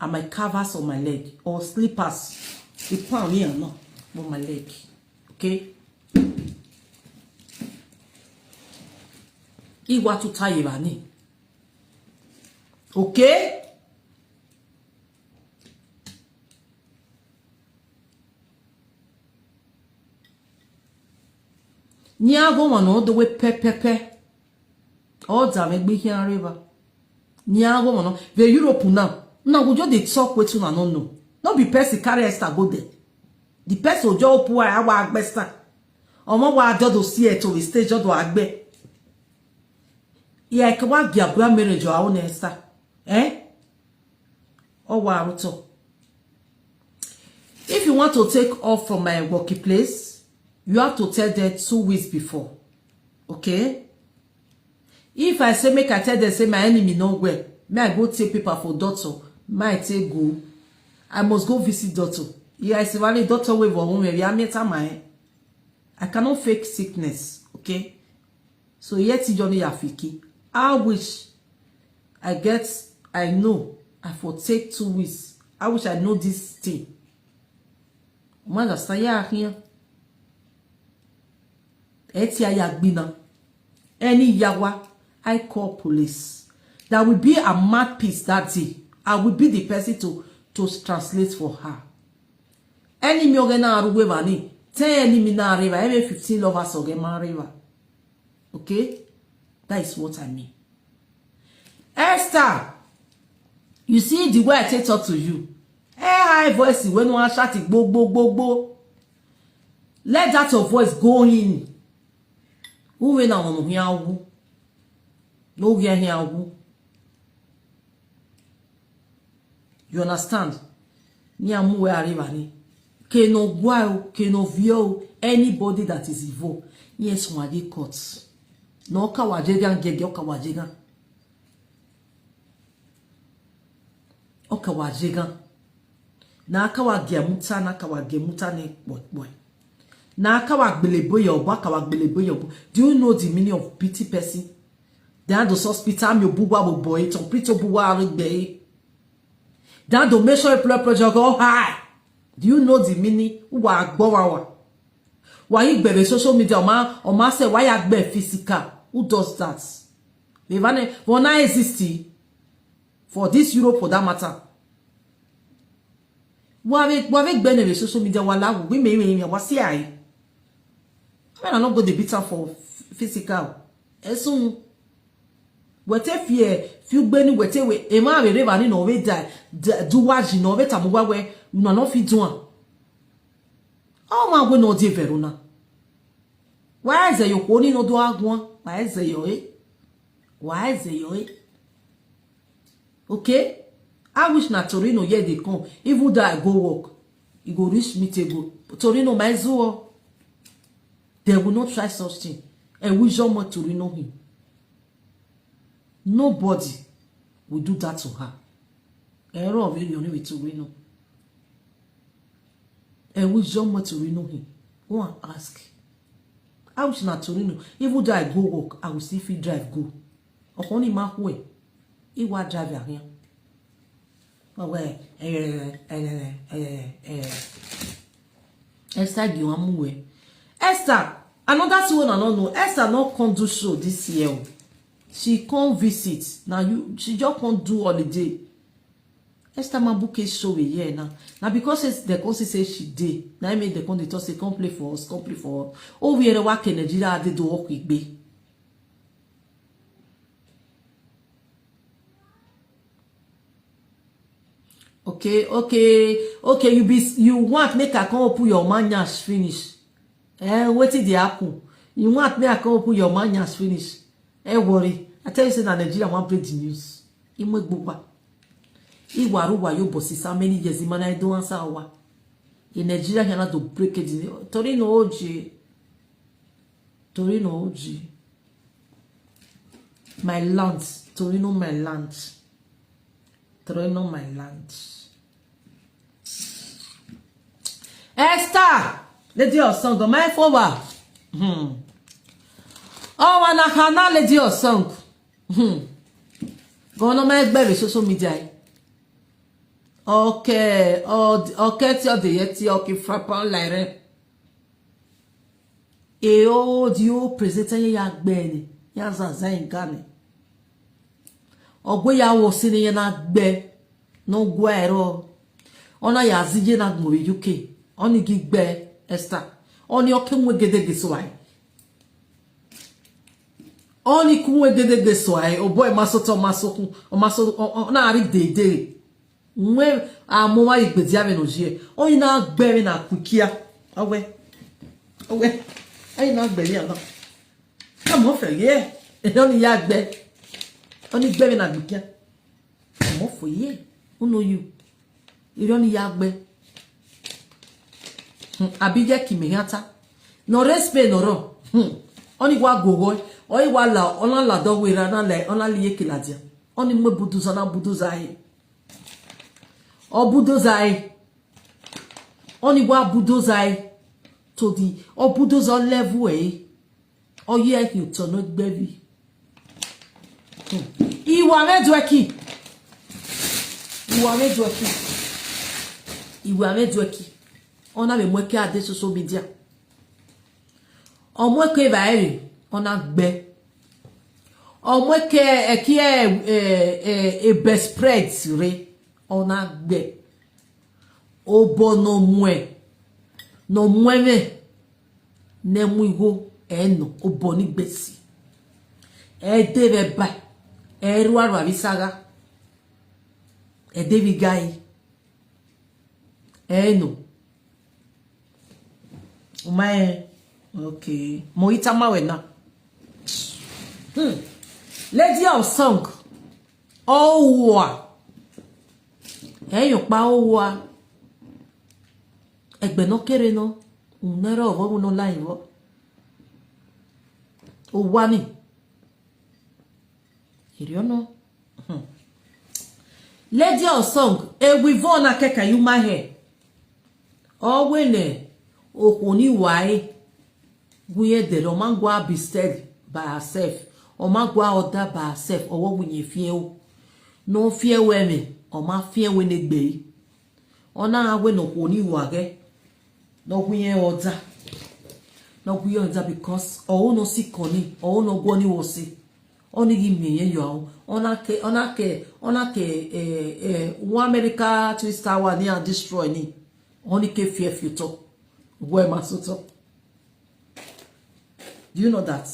and my covers on my leg or slippers. The palm here no on my leg. Okay? Iwa to tie bani. Okay? Niago one all the way pepe. All damn me here river. Niago mono. The Europe now. Now we just dey talk with you no know. Not be person carry Esther go there. The person just poor awa agbesta. Omo wa do see it to the stage do agbe. Yeah, can wa give a marriage or own Esther. Eh? Oh wow, if you want to take off from my workplace, you have to tell them 2 weeks before. Okay? If I say make I tell them say my enemy nowhere, may I go take paper for doctor, may I take go, I must go visit doctor. Yeah, I say valid doctor way for home, I cannot fake sickness. Okay? So yet Johnny Afiki. I wish I know I for take 2 weeks. I wish I know this thing. Mother stay here. Etia yagbina. Any yawa, I call police. There will be a mad piece that day. I will be the person to translate for her. Any miogena aruwe bani. 10 enemy na river. Every 15 lovers or get married. Okay? That is what I mean. Esther, you see the way I talk to you. High voice when one shout it bo. Let that your voice go in. Who will not on here? No here. You understand? Niamu we arriva ni. Ke no guao, ke no vio anybody that is evil. Yes, one day courts. No kawajegan gegyo kawajegan. Okawajegan. Na kawa gemuta na kawa gemuta ne boy. Na kawa gbeleboyo obo kawa gbeleboyo obo. Do you know the meaning of pity person? Dan do hospital mi obuwa bo boy ton prito buwa arigbe. Dan do make sure blood pressure go high. Do you know the meaning? Wa agbowa. Why you be social media o ma say why agbe physical? Who does that? They wanna exist for this Europe for that matter. Wave gbe social media wala we me wasi ai. I not go the bitter for physical. Esun wete few beni wete we e ma be ba ni no we die do waji no beta mo we no fit do am. Oh ma we no dey veruna. Why is you koni no do agun? Why is you Why is you Okay? I wish na Torino here they come. Even though I go work, it go reach me table. Torino my zoo. They will not try such thing. And we don't want Torino him. Nobody will do that to her. Error of you only with Torino. And we don't want Torino him. Go and ask. I wish na Torino. Even though I go work, I will see if he drive go. Only my way. He will drive here. Esther Giwamuwe. Esther, another one I don't know. Esther not come do show this year. She come visit. Now she just can't do holiday. Esther ma book a show a year now. Now because the course say she did. Now I made the con say come play for us, come play for us. Oh, we are work in Nigeria, they do work with me. Okay. You want make I come up your manyash finish. What did happen? You want me I come up your manyash finish. Worry. I tell you say na Nigeria want break the news. Imwe gbopa. Iwaru wa yo bosses how many years man I don't answer wa. In Nigeria cannot to break it. Torino OG. My land. Torino my land. Torino my land. Esther, lady of song, go my forward. Oh, and I lady of song. Go on my baby social media. Okay, tell the yeti, okay, frappant like e o dio presenter ya gbe ya zazain gane. Ogwe ya wo sini ya na gbe no gwero. Ona ya zije na gmo UK. Oni gigbe Esther. Oni oke mwegede giswai. Oni kuwe de soai o boy masoto masoku o maso na ari de mwe a mo wa igbedi ave no je oni na gbere na kukia owe ai na gbere ana ka mo fe ye e oni ya gbe oni gbere na kukia mo fo ye uno you e oni ya gbe abije kimihata no respect no ro oni wa gogo oi wala ona la do wera na le ona liye kiladia oni mwe buduza na buduza ai o buduza ai oni wa buduza ai to di o buduza level ai o ye ki to no gbebi iwa medweki ona be mweke ade social media o mweke ba eri ona gbe o mweke eki e best spread re ona gbe o bono no mweme ne mwigo eno o boni gbesi e debe ba e ruaru abisaga e devi gai eno umae okay moita mawena lady of song owa eyo pa owa egbe no kere no unero owo no line wo owa ni iriono lady of song e wivo na keka yuma he owene okoni wai guye de lo mangwa bisted by herself o magwa order by herself owo gunye fie o no fie we me o ma fie we ne gbe ona awe no okoni wage no gunye order because o no sikoni o no gwoni wosi oni gi me yen yo ona ke one America twister one near destroy ni oni ke fie future where masoto. Do you know that?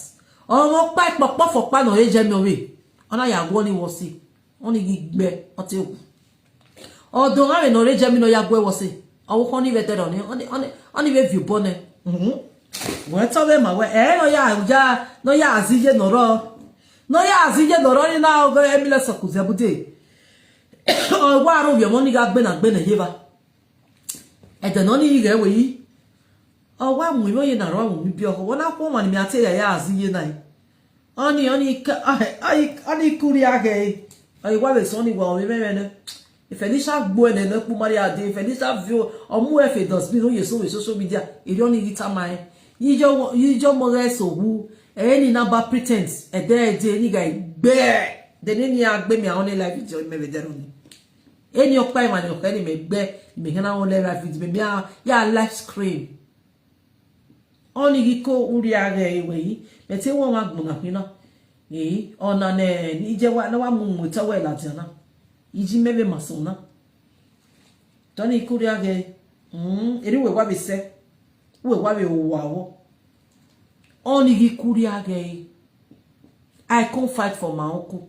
Omo pa popo for pa no eje mi owe. Ona ya gwo ni wosi. Oni gbe oti oku. Odo ga no eje mi no ya gwo wosi. Owo kon ni vetero ni. Oni be view bone. We to be ma we no ya azije no ro. No ya azije no ro ni na ogo emile sokuze bude. O wa ro bi mo ni ga gbe na heba. E de no ni ge we yi. Owa mu yo ye na ro mu bi oho wona kwa ma ni mi ate ya aziye na oni kuri age ai wa be so ni wa mi me ne Felicia gbo ene na pu Maria de Felicia view o mu e fe dos bi no ye so we social media e ri oni rita mai yijo mo re so wu e ni na ba pretense e de ni ga gbe de ni agbe mi awon live video me be dero ni eni opa ma ni o ke ni me gbe mi kana won live video me ya live screen oni giko uri age ewe yi mete won wa gbon apina ona ne ije wa na wa mu tawe la jana iji mebe masona toni kuri age eri we wa be se we wa be owawo oni gikuri age I can't fight for my uncle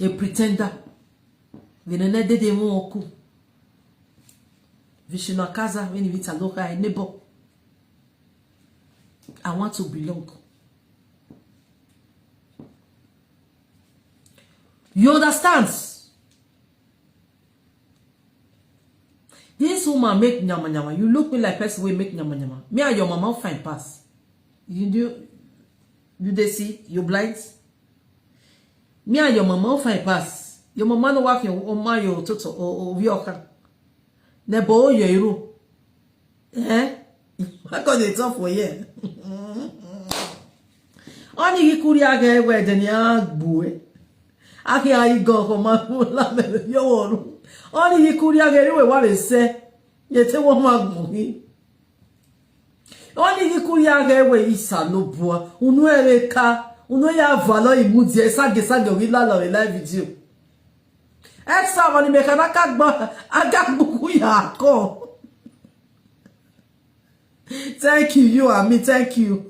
a pretender vinene dede mu oku Vishina Kaza, when you a local neighbor. I want to belong. You understand? This woman make nyama nyama. You look me like person will make nyama nyama. Me and your mama fine pass. You do they see? You blind? Me and your mama fine pass. Your mama no work your my toto or vioka. Nebo yeru. I got it off for ye. Oni gikuri age we deni agbuwe. Ake ayi go ko ma la me yo woru. Oni gikuri age we wa be se. Ye te wo ma gbuhi. Oni gikuri age we isa no bua. Unu ereka, unu ya valo imudi e sage wi la lo live video. Esther wani mekana kagba agagbuku ya ko Thank you, you and me, thank you.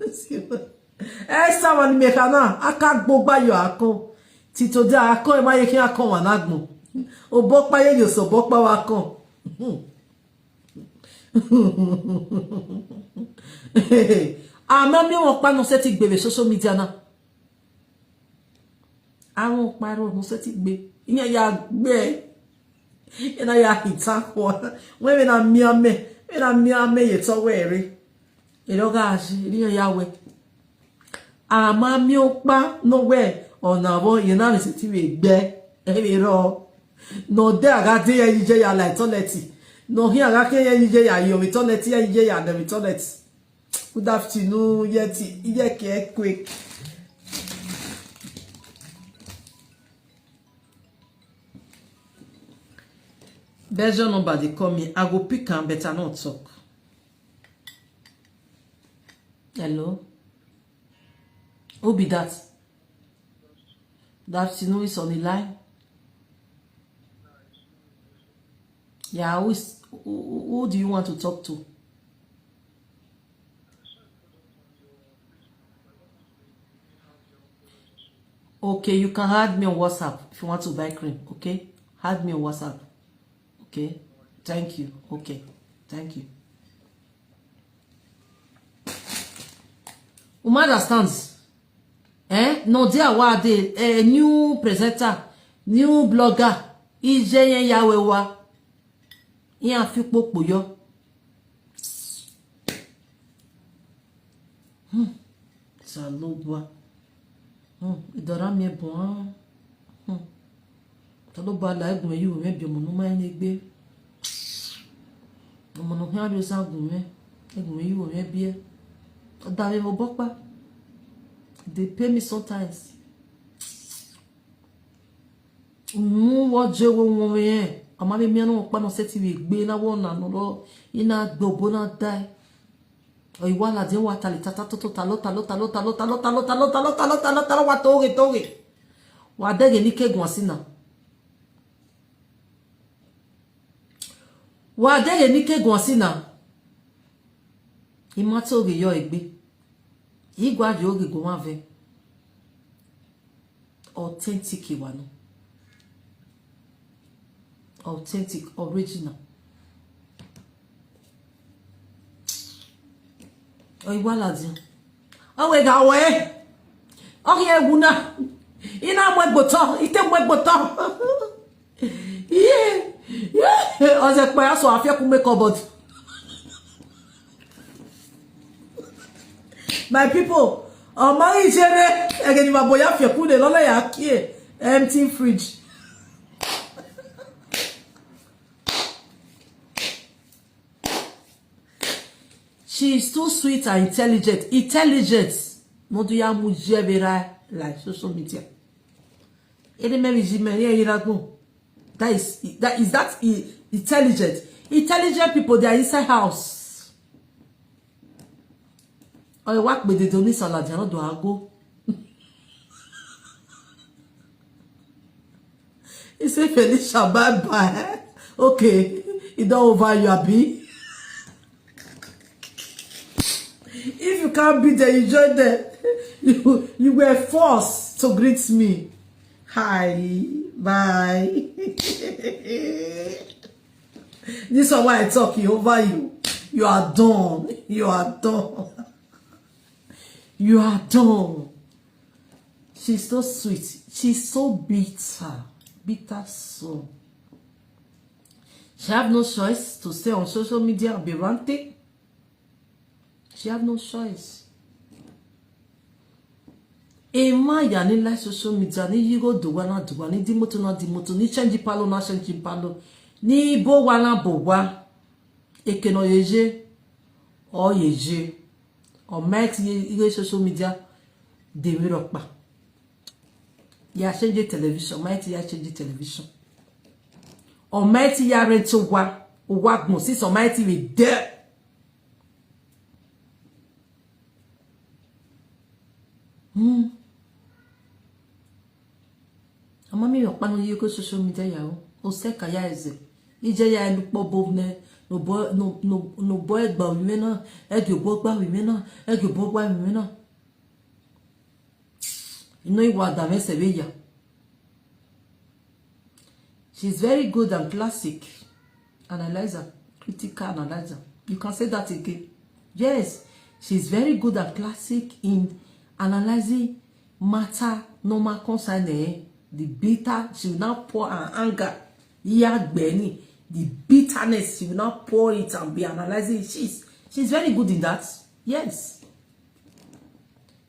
Esther wani mekana, aka gbogba yo akon. Tito de akon, ema ye ki akon wanagmo. Obokpa ye yo so bokpa wakon. Ama mi won pa no se ti gbe social media na. Àwọn paro no se ti gbe. Iyan ya gbe. Ina ya hitakwo. Wewe na miame. Ina miame ye to were. Iloga aji, iyan ya we. Ama mi o pa no we. Ona bo ye na se ti we gbe. Ebi ro. No de aga de ye je ya like toilet. No here aga ke ye je ya yo toilet ye je ya the toilet. Good afternoon, yeti. Iye quick. Belgian number they call me. I go pick and better not talk. Hello? Who be that? That you know is on the line? Yeah, who do you want to talk to? Okay, you can add me on WhatsApp if you want to buy cream, okay? Add me on WhatsApp. Okay, thank you. Okay, thank you. You understands? No, there are a new presenter, new blogger. Ije yawewa. Yan fi popo yo. Salobwa. Idora mi bon. Tolo ba la egun yi wo me bi omo no ma ni gbe. Omo no kan ri sa gun me. Egun yi wo me bi e. O da me mo bopa. They pay me sometimes. Wo je wo won yen. Ama me mi no pa no se ti we gbe na wo na no lo. Ina gbobo na dai. O iwa la de wa tali tata to talo wa toge. Wa dege ni kegun asina. Wa dege ni kegun asina. Ima toge yo egbe. Igwa di oge go wa ve. Authentic iwa no. Authentic, original. O iwa la di. O we ga we. O ye eguna. Ina mo egboto, ite mo egboto. Yeah. O se pe aso afia ku make up. My people, my jere again my boy afia ku de lola ya ki empty fridge. She is too sweet and intelligent. Intelligent. No do ya mu jebera like social media. Ede me bi me iragun. That is intelligent. Intelligent people, they are inside house. Or you work with the Doni salad, you know, do I go? He say Felicia, bye. Okay, it don't over you, Abi. If you can't be there, you join them. You were forced to greet me. Hi, bye. This is why I talk over you. You are done. You are done. You are done. She's so sweet. She's so bitter. Bitter soul. She have no choice to stay on social media and be ranting. She have no choice. Ema ya ni like social media ni yigo duwana ni dimoto na dimoto ni change palo na change palo ni bo wana bo wa ekeno yeje o make ye social media de miropa ya change television make ya change television o make ya rent wa gbo si so make we there. Ama mi yo panu yi ko social media ya o se ka ya eze ije ya lupo bovne no boy gba wi me na ege bo gba wi me na ege bo gba wi me na ino iwa da me se beya. She's very good and classic analyzer, critical analyzer. You can say that again. Yes, she's very good and classic in analyzing matter normal concern. The bitter, she will now pour her anger. The bitterness, she will now pour it and be analyzing it. She's very good in that. Yes.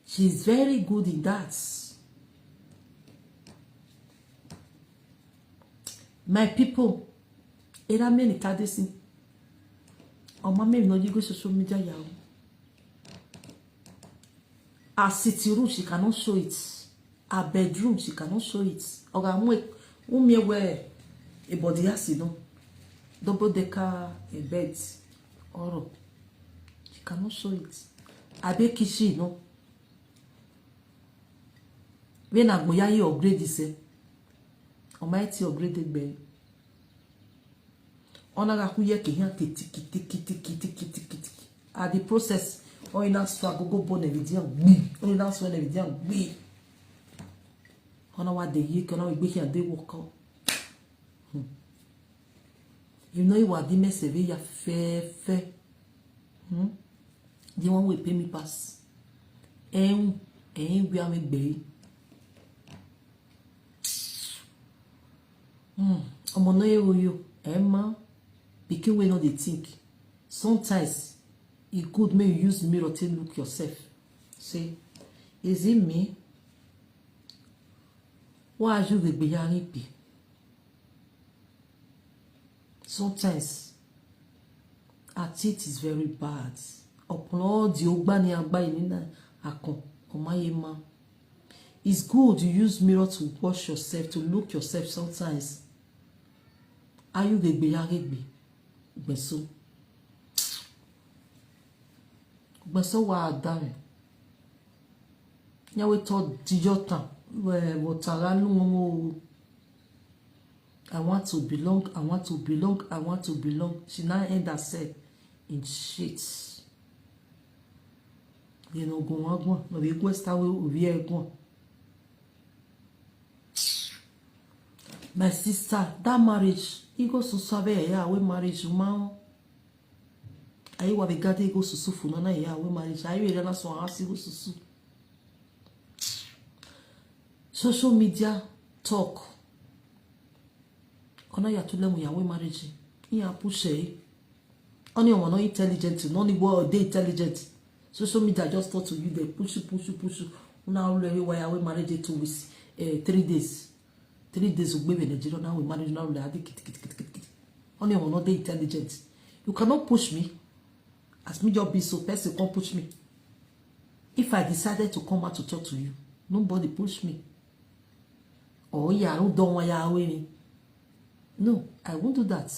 She's very good in that. My people, era many kadesi. Oh, mama, no, you go social media yao. Her sitting room, she cannot show it. Her bedroom, she cannot show it. Oga mwe where a body has no double decker a bed or she cannot show it. Abe kishi no. When I go you upgrade this, Almighty upgraded bed. Onaga kuye ke hian kiti. At the process, or in a swag go bon evidian gbi. Or in a swag evidian gbi. Ona wa de yi kana we here dey work out. You know you are the message ya fair. The one will pay me pass. We are me be. Omo no you Emma because we know they think. Sometimes it could make you use mirror to look yourself. Say, is it me? Why are you the behind? Sometimes our teeth is very bad. It's good to use mirror to wash yourself, to look yourself sometimes. Are you the behind? Beso wa dare. Nyawe to dijota. I want to belong. She now end herself in shit. You know, go on. No, we go start with go. My sister, that marriage, he goes to serve ya we marriage man. Ayi wa be gade go susu funa na ya we marriage. Ayi re na so asi go susu. Social media talk. Ona ya to lemu ya we marriage. Ya push e. Oni o no intelligent, no ni wo dey intelligent. Social media just talk to you, they push. Una already why ya we marriage 2 weeks, 3 days. 3 days we be Nigeria now we marriage now we had kit. Oni o no dey intelligent. You cannot push me. As me just be so person can't push me. If I decided to come out to talk to you, nobody push me. Oh yeah, don't want ya away. No, I won't do that.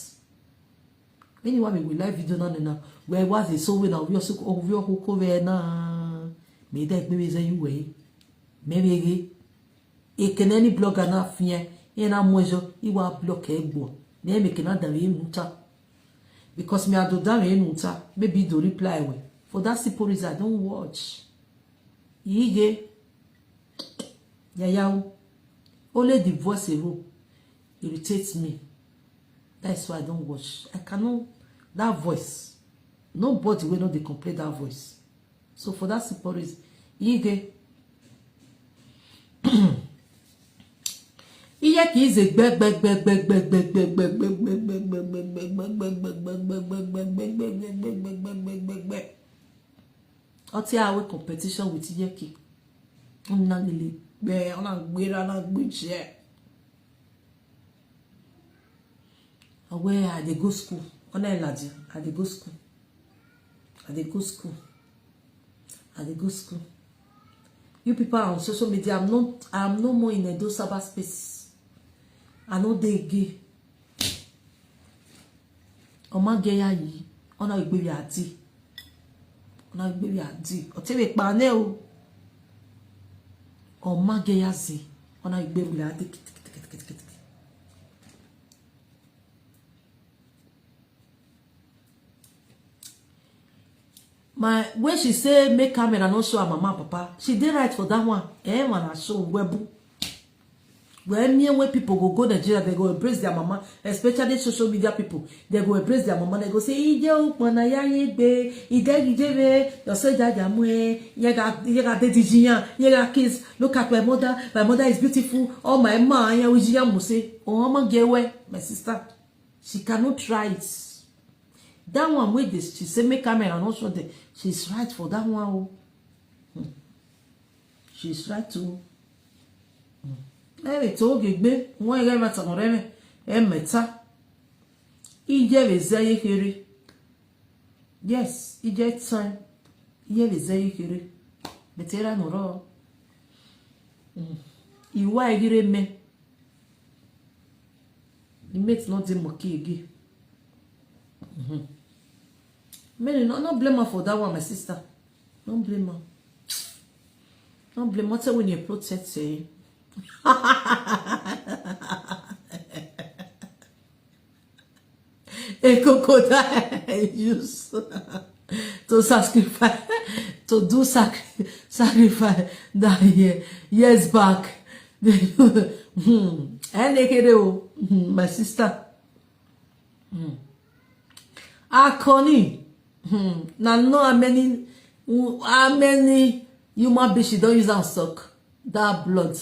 Anyway, we will live video now. Where was it? So we now we also over your who cover na. Maybe say you way. Maybe e can any blogger na fear. Ena mojo iwa block ego. Ne make na da we muta. Because me I do that muta. Maybe do reply we. For that simple reason, I don't watch. Yige. Yayao. Only the voice irritates me. That's why I don't watch. I cannot. That voice. Nobody will know they complain that voice. So for that simple reason, Yige. Iye ki is a beg. Oti awe competition with Yeki. Una lele be ona gbera na gbeje. Where I dey go school. Ona elaji, I dey go school. You people are on social media. I'm no more in a do cyberspace. I know they gay. Oma geya yi. Ona igbebi ati. Otewe pane o. Oma geya zi. Ona igbebi ati. my when she say make camera no show her mama papa, she did right for that one. When I show webu. When people go Nigeria, they go embrace their mama, especially social media people. They go embrace their mama. They go say, "Ije ukwana ya yegbe, ide your soldier jamwe, yega dedijian, yega kids. Look at my mother. My mother is beautiful. Oh my ma, ya ujiya muse. Oh mama gewe, my sister. She cannot try it. That one with this, she say make camera and also the she's right for that one. She's right too. Ebe to gegbe won ere mata no reme emeta ije bezeye kere. Yes, ije time ije bezeye kere betera no ro iwa igire me the mate not dem okege. Me no blame her for that one, my sister. No blame her. No blame her when you protect say a crocodile use to sacrifice to do sacrifice that years back. My sister. Connie. Now know how many human beings she don't use and suck that blood.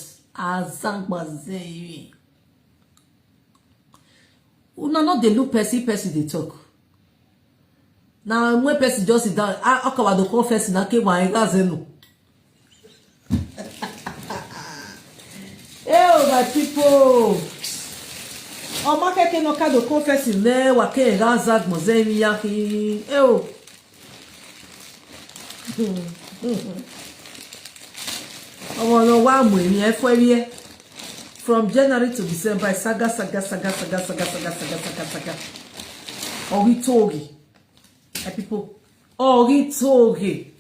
Una not the look person they talk. Now when person just sit down, I cover the confess na ke wa no. Oh my people. O ma ke no ka do confess le wa ke razag mozemi yaki. From January to December, saga. Oritogi. People. Oritogi.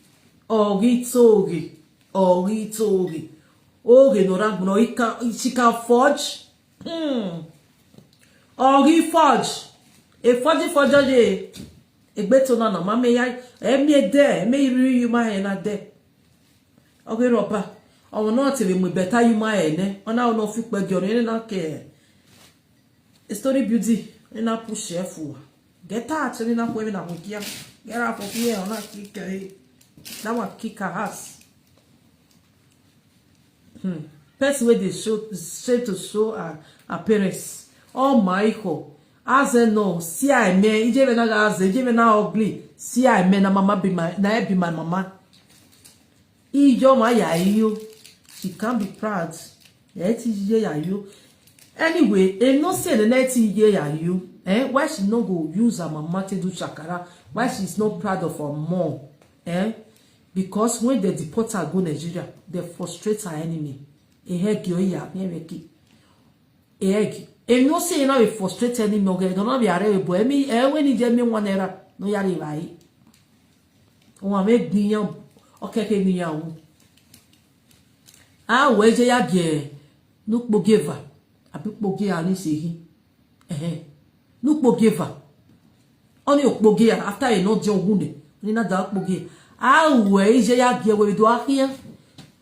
Oge no rank no she can forge. Ori forge. A forge. A beto na mama ya. Me there. Me you my na there. Okay, Ropa. I will not tell you better you my ene. On our no fit by your na care. A story beauty in a push for. Get out and in a women are with you. Get out of here on a kick. That one kick her ass. Person where they show straight to show her appearance. Oh Michael. As I know, see I may, even as even now ugly. See I may na mama be my mama. Ijo ma ya you. She can't be proud. You. Anyway, no say the next year you. Why she no go use her mama to do shakara? Why she's not proud of her mom? Because when they deport her go Nigeria, they frustrate her enemy. No say you know a frustrate enemy. Okay, don't know be are boy. Me when you me one era no yari vai. O make niyan. Okay, niyan. Weje ya ge nukpo geva abikpo ge ani sehi nukpo geva oni okpo ge after e no je ogunde ni na da okpo ge weje ya ge we do ahia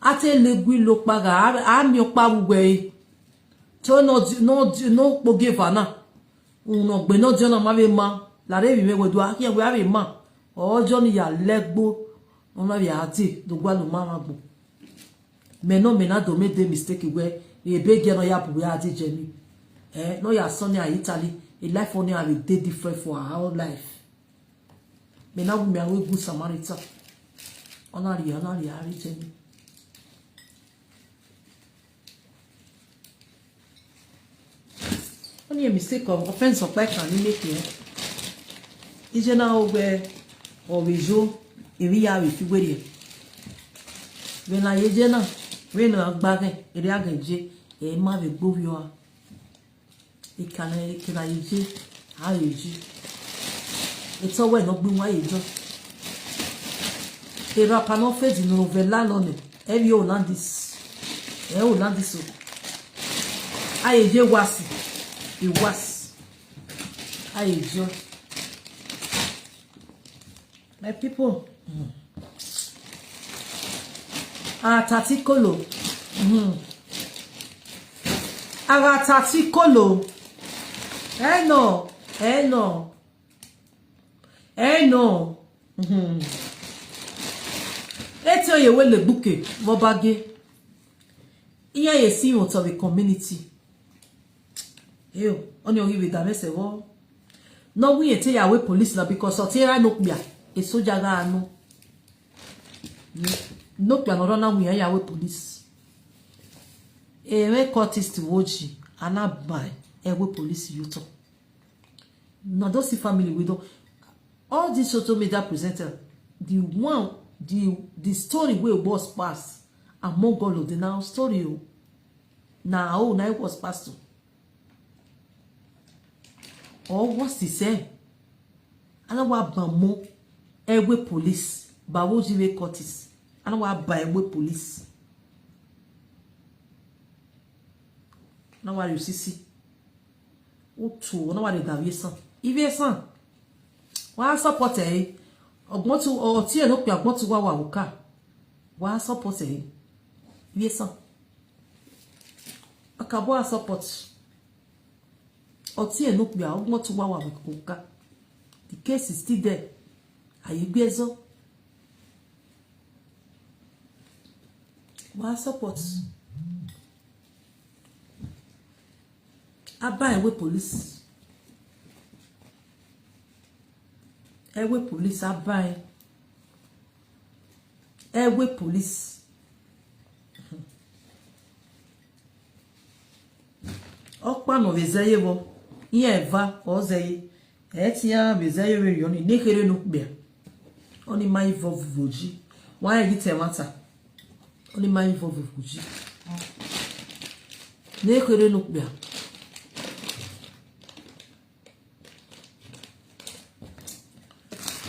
ate legui lo paga ami opa gwe to no okpo geva na uno gbe no je na ma be ma la re bi me we do ahia we abi ma ojo ni ya legbo ona bi ati do gba lo ma gbo. Me no do make the mistake where a big girl no ya pu ya Jenny. No ya son ya Italy. A life only have a day different for her whole life. Me na we are good Samaritan. Onari Jenny. Only a mistake of offense of like can make here. Is na where or we jo we are with you. When I ejena we no agbage ere agaje e ma be gbovio e kana eje a eji it's all when no gbe wa ejo e rapa no fe di novela lo ne e bi o landis o a eje wasi e was a ejo My people. Tatikolo. Tatikolo. No. No. Let's you will the bouquet, Bobage. Here you see what of a community. On your give it a message. No, we tell you away police now because Otera no bia. A soldier no. No plan or run we are police. A courtis to watch and not buy a police you talk. No, those family we don't. All this social media presenter, the story where was passed among all of the now story. Now it was passed to. Or what's he say? I don't want bamo every police, bawoji courtis. I don't want buy every police. Now what you see? Otu, now what the Davison? If son, why support eh? Ogbon to or tie no pe ogbon to wa wuka. Why support eh? If son, akabo support. Or tie no pe ogbon to wa wuka. The case is still there. Are you bezo? Why support? I buy away police. Away police, I buy. Away police. Okpa no vezeye bo. Iye va ozeye. Etia vezeye we yoni nekere no bia. Oni mai vovuji. Why gite mata? Oni mai vovuji. Nekere no bia.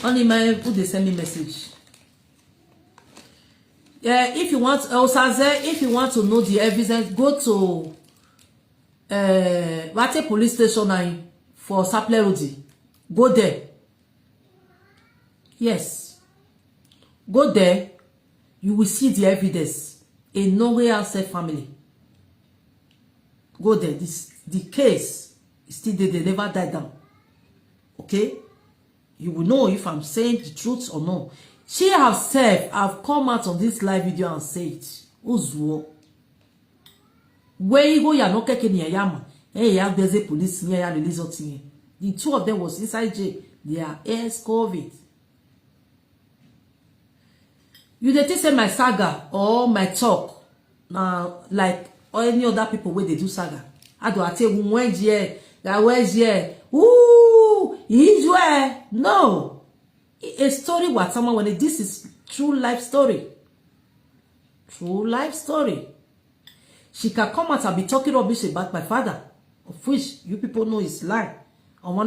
Only my put they send me message. Yeah, if you want if you want to know the evidence, go to Wate police station 9 for Saplerodi. Go there. Yes. Go there. You will see the evidence. A Norway outside family. Go there. The case is still there. They never died down. Okay? You will know if I'm saying the truth or not. She herself have come out on this live video and said, Uzuo. Where you go, you're not taking your yama. Hey, you there's a police near your release of thing. The two of them was inside jail. They are ex-COVID. You didn't say my saga or my talk. Now, like or any other people where they do saga. I do I tell you when's here, that where's here. Ooh, he's where? No. A story what someone when this is true life story. True life story. She can come out and be talking rubbish about my father, of which you people know is lie. Or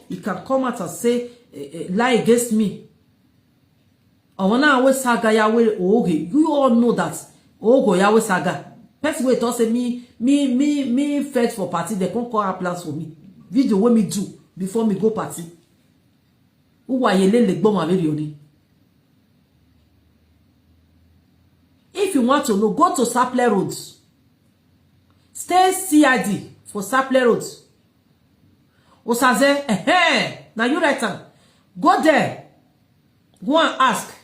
he can come out and say lie against me. You all know that. Yahweh saga. Person wait to say me fetch for party. They can't call her plans for me. Video what me do before me go party. If you want to know, go to Sapler Road. Stay CID for Sapler Road. Osaze, now you right hand. Go there. Go and ask.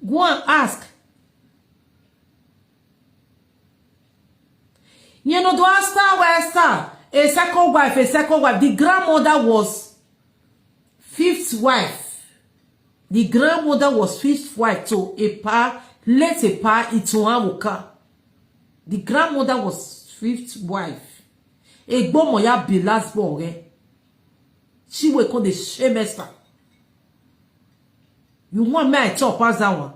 Go and ask. You know, do I start where start? A second wife. The grandmother was fifth wife. The grandmother was fifth wife to a pa, let a pa ituamuka. The grandmother was fifth wife. A bomoya be last born. She will call the shemester. You want me to chop pass that one?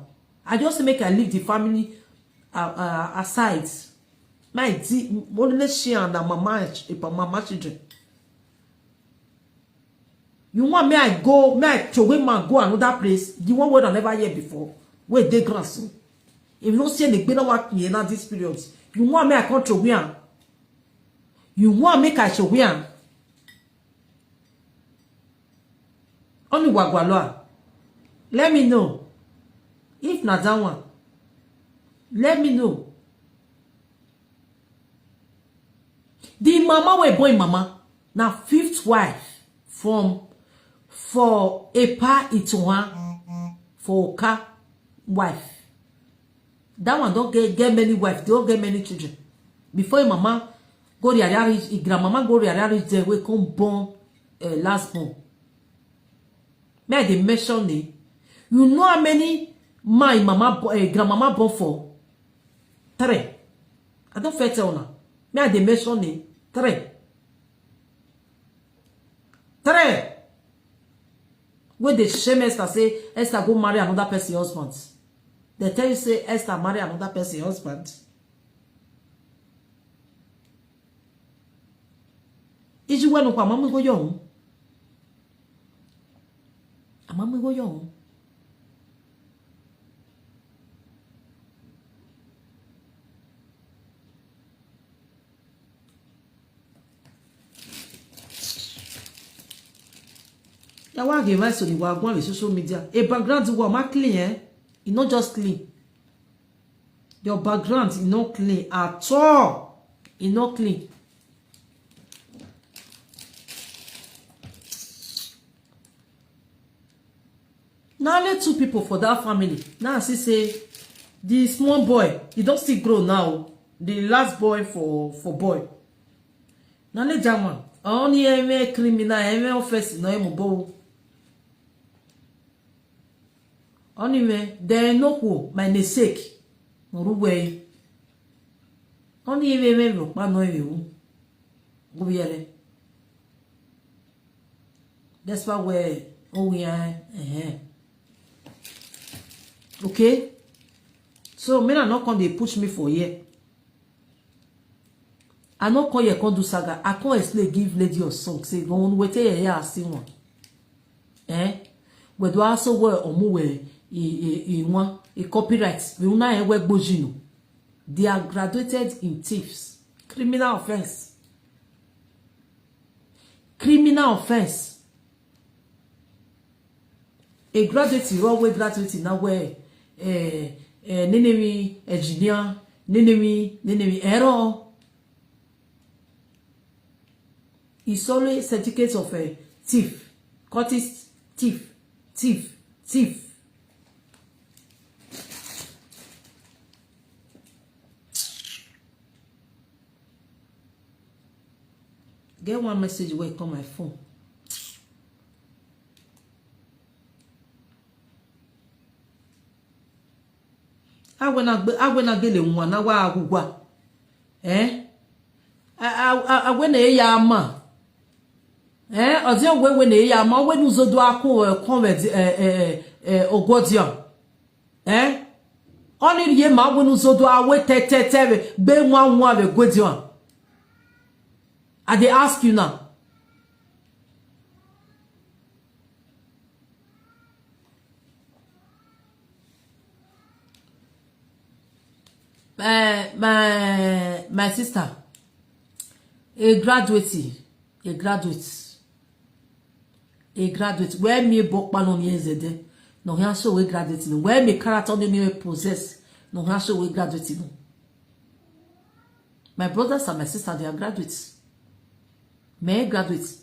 I just make her leave the family aside. My dear, only she and mama children. You want me I go, me I throw away man go another place. The one word I never hear before. Where they grass. If you don't see any better work in this period, You want me I control we am? You want me I show we am? Only wagwaloa. Let me know. If not that one, let me know. The mama we boy mama now fifth wife from for a pa ituan for ka wife. That one don't get many wives, they don't get many children. Before mama go the grandmama go the there we come born last born. May they mention it. You know how many my mama grandmama born for? 3. I don't fair tell now. May they mention it? 3. When they shame Esther say Esther go marry another person's husband. They tell you say Esther marry another person's husband. Is you when mama go young? Mama go young. Ya wa give us on the with social media. A background is what clean, eh? It's not just clean. Your background is not clean at all. It's not clean. Now let 2 people for that family. Now she say the small boy, he don't still grow now. The last boy for boy. Now let German. Only a criminal, a offense, no emo. Anyway, there no who my namesake. No way. Only a member, but no you. That's why we're we are. Okay? So, me not come they push me for here. I not call you come do saga. I can't explain give lady or song. Say, go on wait here, I see one. We do also work or move a copyright. We una work bojino. They are graduated in thieves. Criminal offense. Criminal offense. A graduate is always graduate now where nenemi engineer, nenemi error. It's always certificate of a thief, cultist, thief. Get one message where come my phone. I when I get one na wa agugwa. I when e ya ma. Ozio when e ya ma when uzo do akun ogodian. Only ye ma when uzo do awe tete be nwa be godian. I dey ask you now. My sister, a graduate, where me book balon yezede, no he show we graduate, where me character me possess, no he show we graduate. My brothers and my sisters, they are graduates. Me graduates.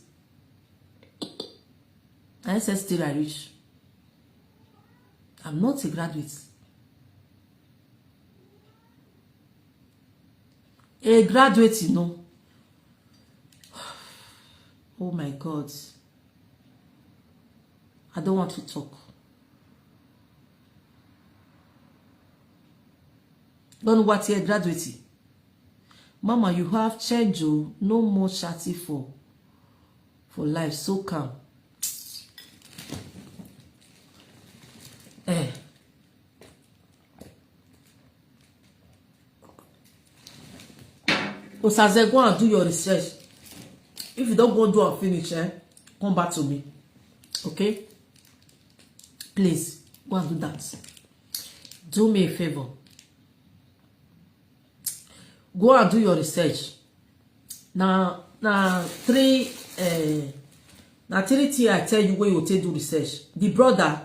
I said still I reach. I'm not a graduate. A graduate, you know. Oh my God. I don't want to talk. Don't know what you're graduating. Mama, you have changed. No more chatty for life. So calm. Osaze, go and do your research. If you don't go do and finish, come back to me. Okay? Please, go and do that. Do me a favor. go and do your research. Now three things I tell you where you take do research. The brother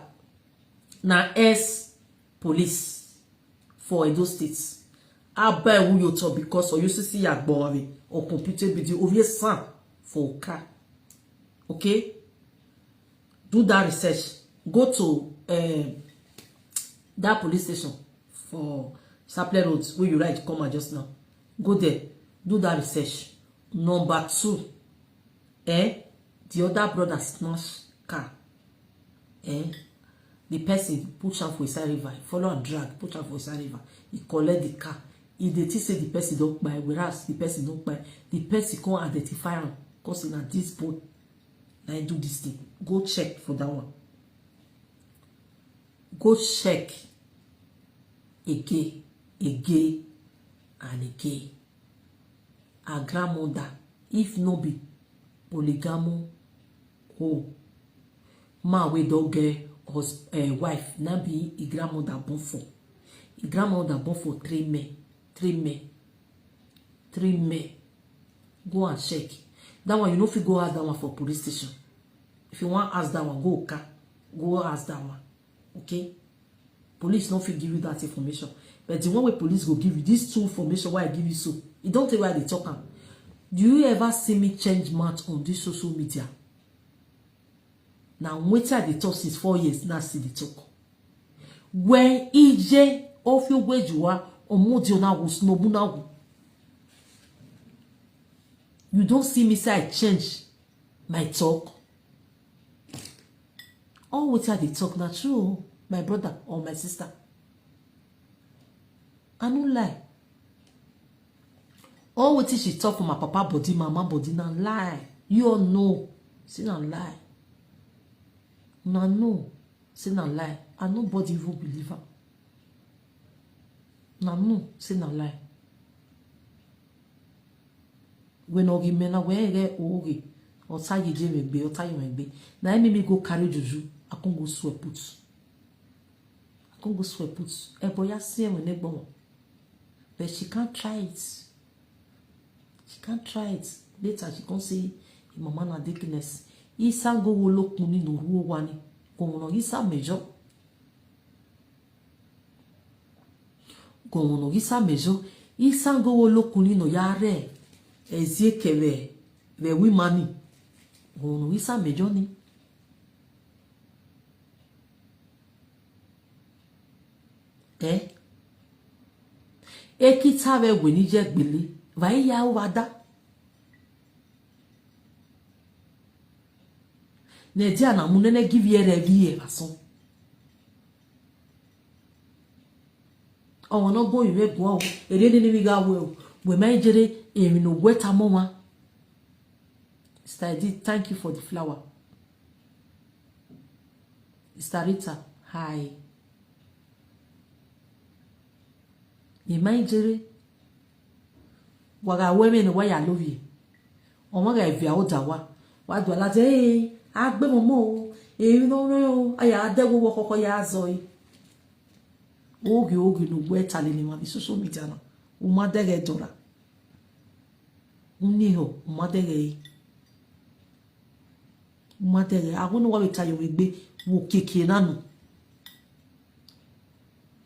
na ex-police for Edo State. Aba who you talk because or you see Yagbori or computer video over son for car. Okay? Do that research. Go to that police station for Sapler Roads where you write come just now. Go there. Do that research. Number 2. The other brother snatch car. The person push am for inside river. Follow and drag. Push am for inside river. He collect the car. If they say the person don't buy, whereas the person don't buy, the person can't identify him. Because in this boat, now do this thing. Go check for that one. Go check again, and again. A grandmother, if no be polygamo, oh, man we don't get wife, now be a grandmother born for. A grandmother born for 3 men. 3 men. Go and check. That one, you know if you go ask that one for police station. If you want to ask that one, go ask that one. Okay? Police not fit give you that information. But the one where police go give you these 2 information why I give you so. You don't tell why they talk. Do you ever see me change match on this social media? Now wait till they talk since 4 years. Now see the talk. When EJ of your wage you are you don't see me say I change my talk. All what they talk not true, my brother or my sister. I don't lie. All what she talk for my papa body, mama body, not lie. You all know, say not lie. No, no, say not lie. And nobody will believe her. No, say not lie. When ogi mena where ogi or tie you be or tie you be. Now me go carry juju. I can't go sweat puts. I can't go sweat puts. A boy see when they born. But she can't try it. She can't try it. Later she can't say mama na dickness. Isa go look muni no ruo wani. Go no isa major. Gono gisa mejo isango wolo kuni no yare eziekele le wi mani gono gisa mejo ni ekita we we ni je gbele vai ya wada ne dia na munene give yere vie aso. Oh, no go you go. It didn't even go well. We might get it in no wetter mama. Study, thank you for the flower. Esther Rita, hi. You might get it. Waga women why I love you. Oh my God, if you're out, what do I say? I be momo. You know, I had the walk ya zoe. Ogi no weta le ma social media na umadege dora uniho umadege agunu wa beta yo egbe wo keke nanu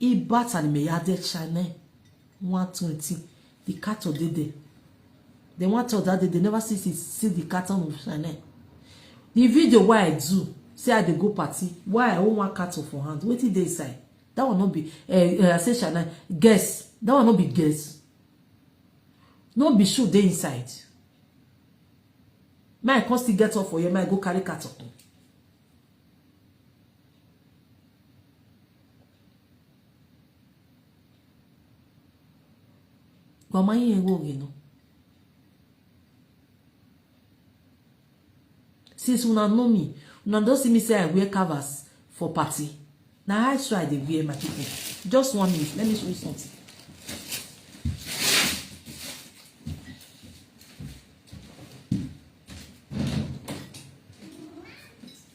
I bata ni me ya de channel 120 the cat of the they want to that they never see the cat on channel. The video why I do say I dey go party why I own one cat for hand wetin dey inside. That will not be I say Shana guess. That will not be guess. No be sure they inside. My can't still get off for you. My go carry cat up. But my you know. Since una know me, una don't see me say I wear covers for party. Now I try the wear my people. Just 1 minute. Let me show you something.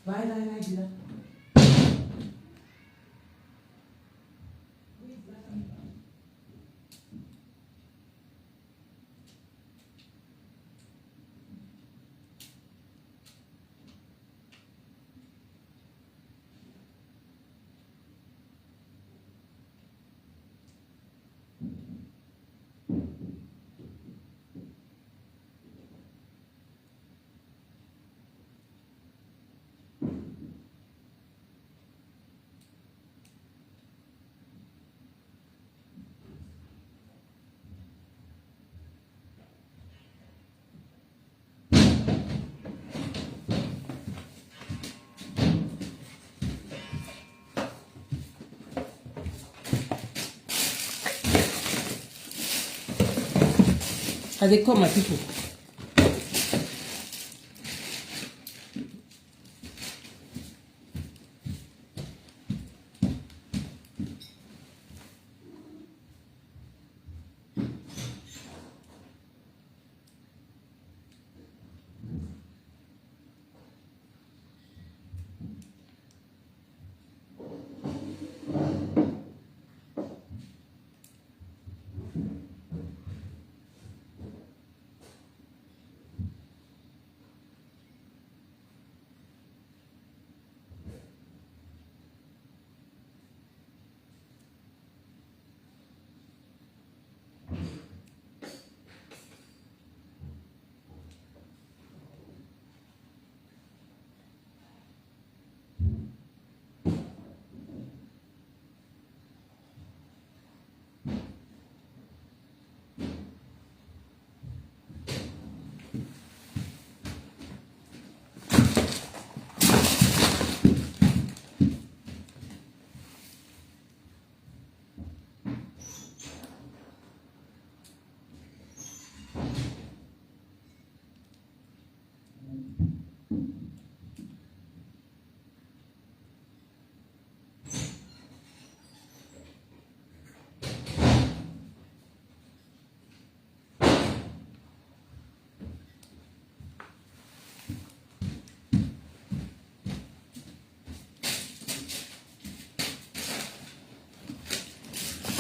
Bye. as they call my people.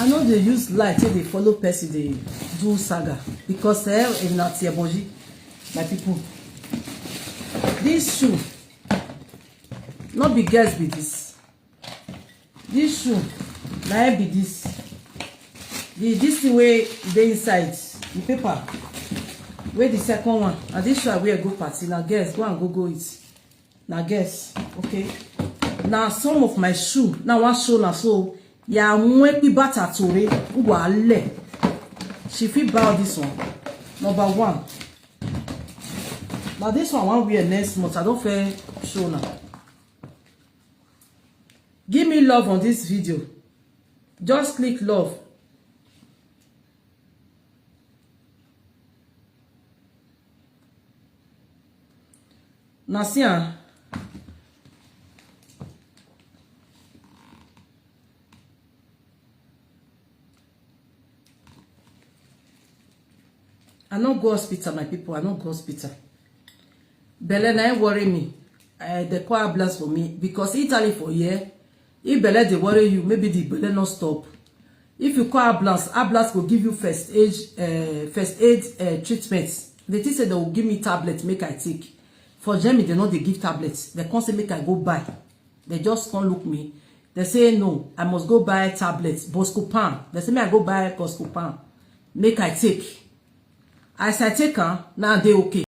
I know they use light till they follow person they do saga because in not boji, my people. This shoe, not be girls be this. This shoe, now be this. This the way they inside the paper. Where the second one, and this shoe I wear go party. Now guess, go and go it. Now guess, okay. Now some of my shoe, now one show now so. Ya mwepi bata tore wale. She fit buy this one. Number one. Now this one wear next month. I don't feel show now. Give me love on this video. Just click love. Now see I not go hospital, my people. I not go hospital. Belle na worry me. The call ambulance for me because Italy for year. If Belle they worry you, maybe the Belle not stop. If you call ambulance will give you first aid treatments. They say they will give me tablets, make I take. For Germany, they know they give tablets. They can't say make I go buy. They just can't look me. They say no, I must go buy tablets, Buscopan. They say me I go buy Buscopan, make I take. As I take now they okay.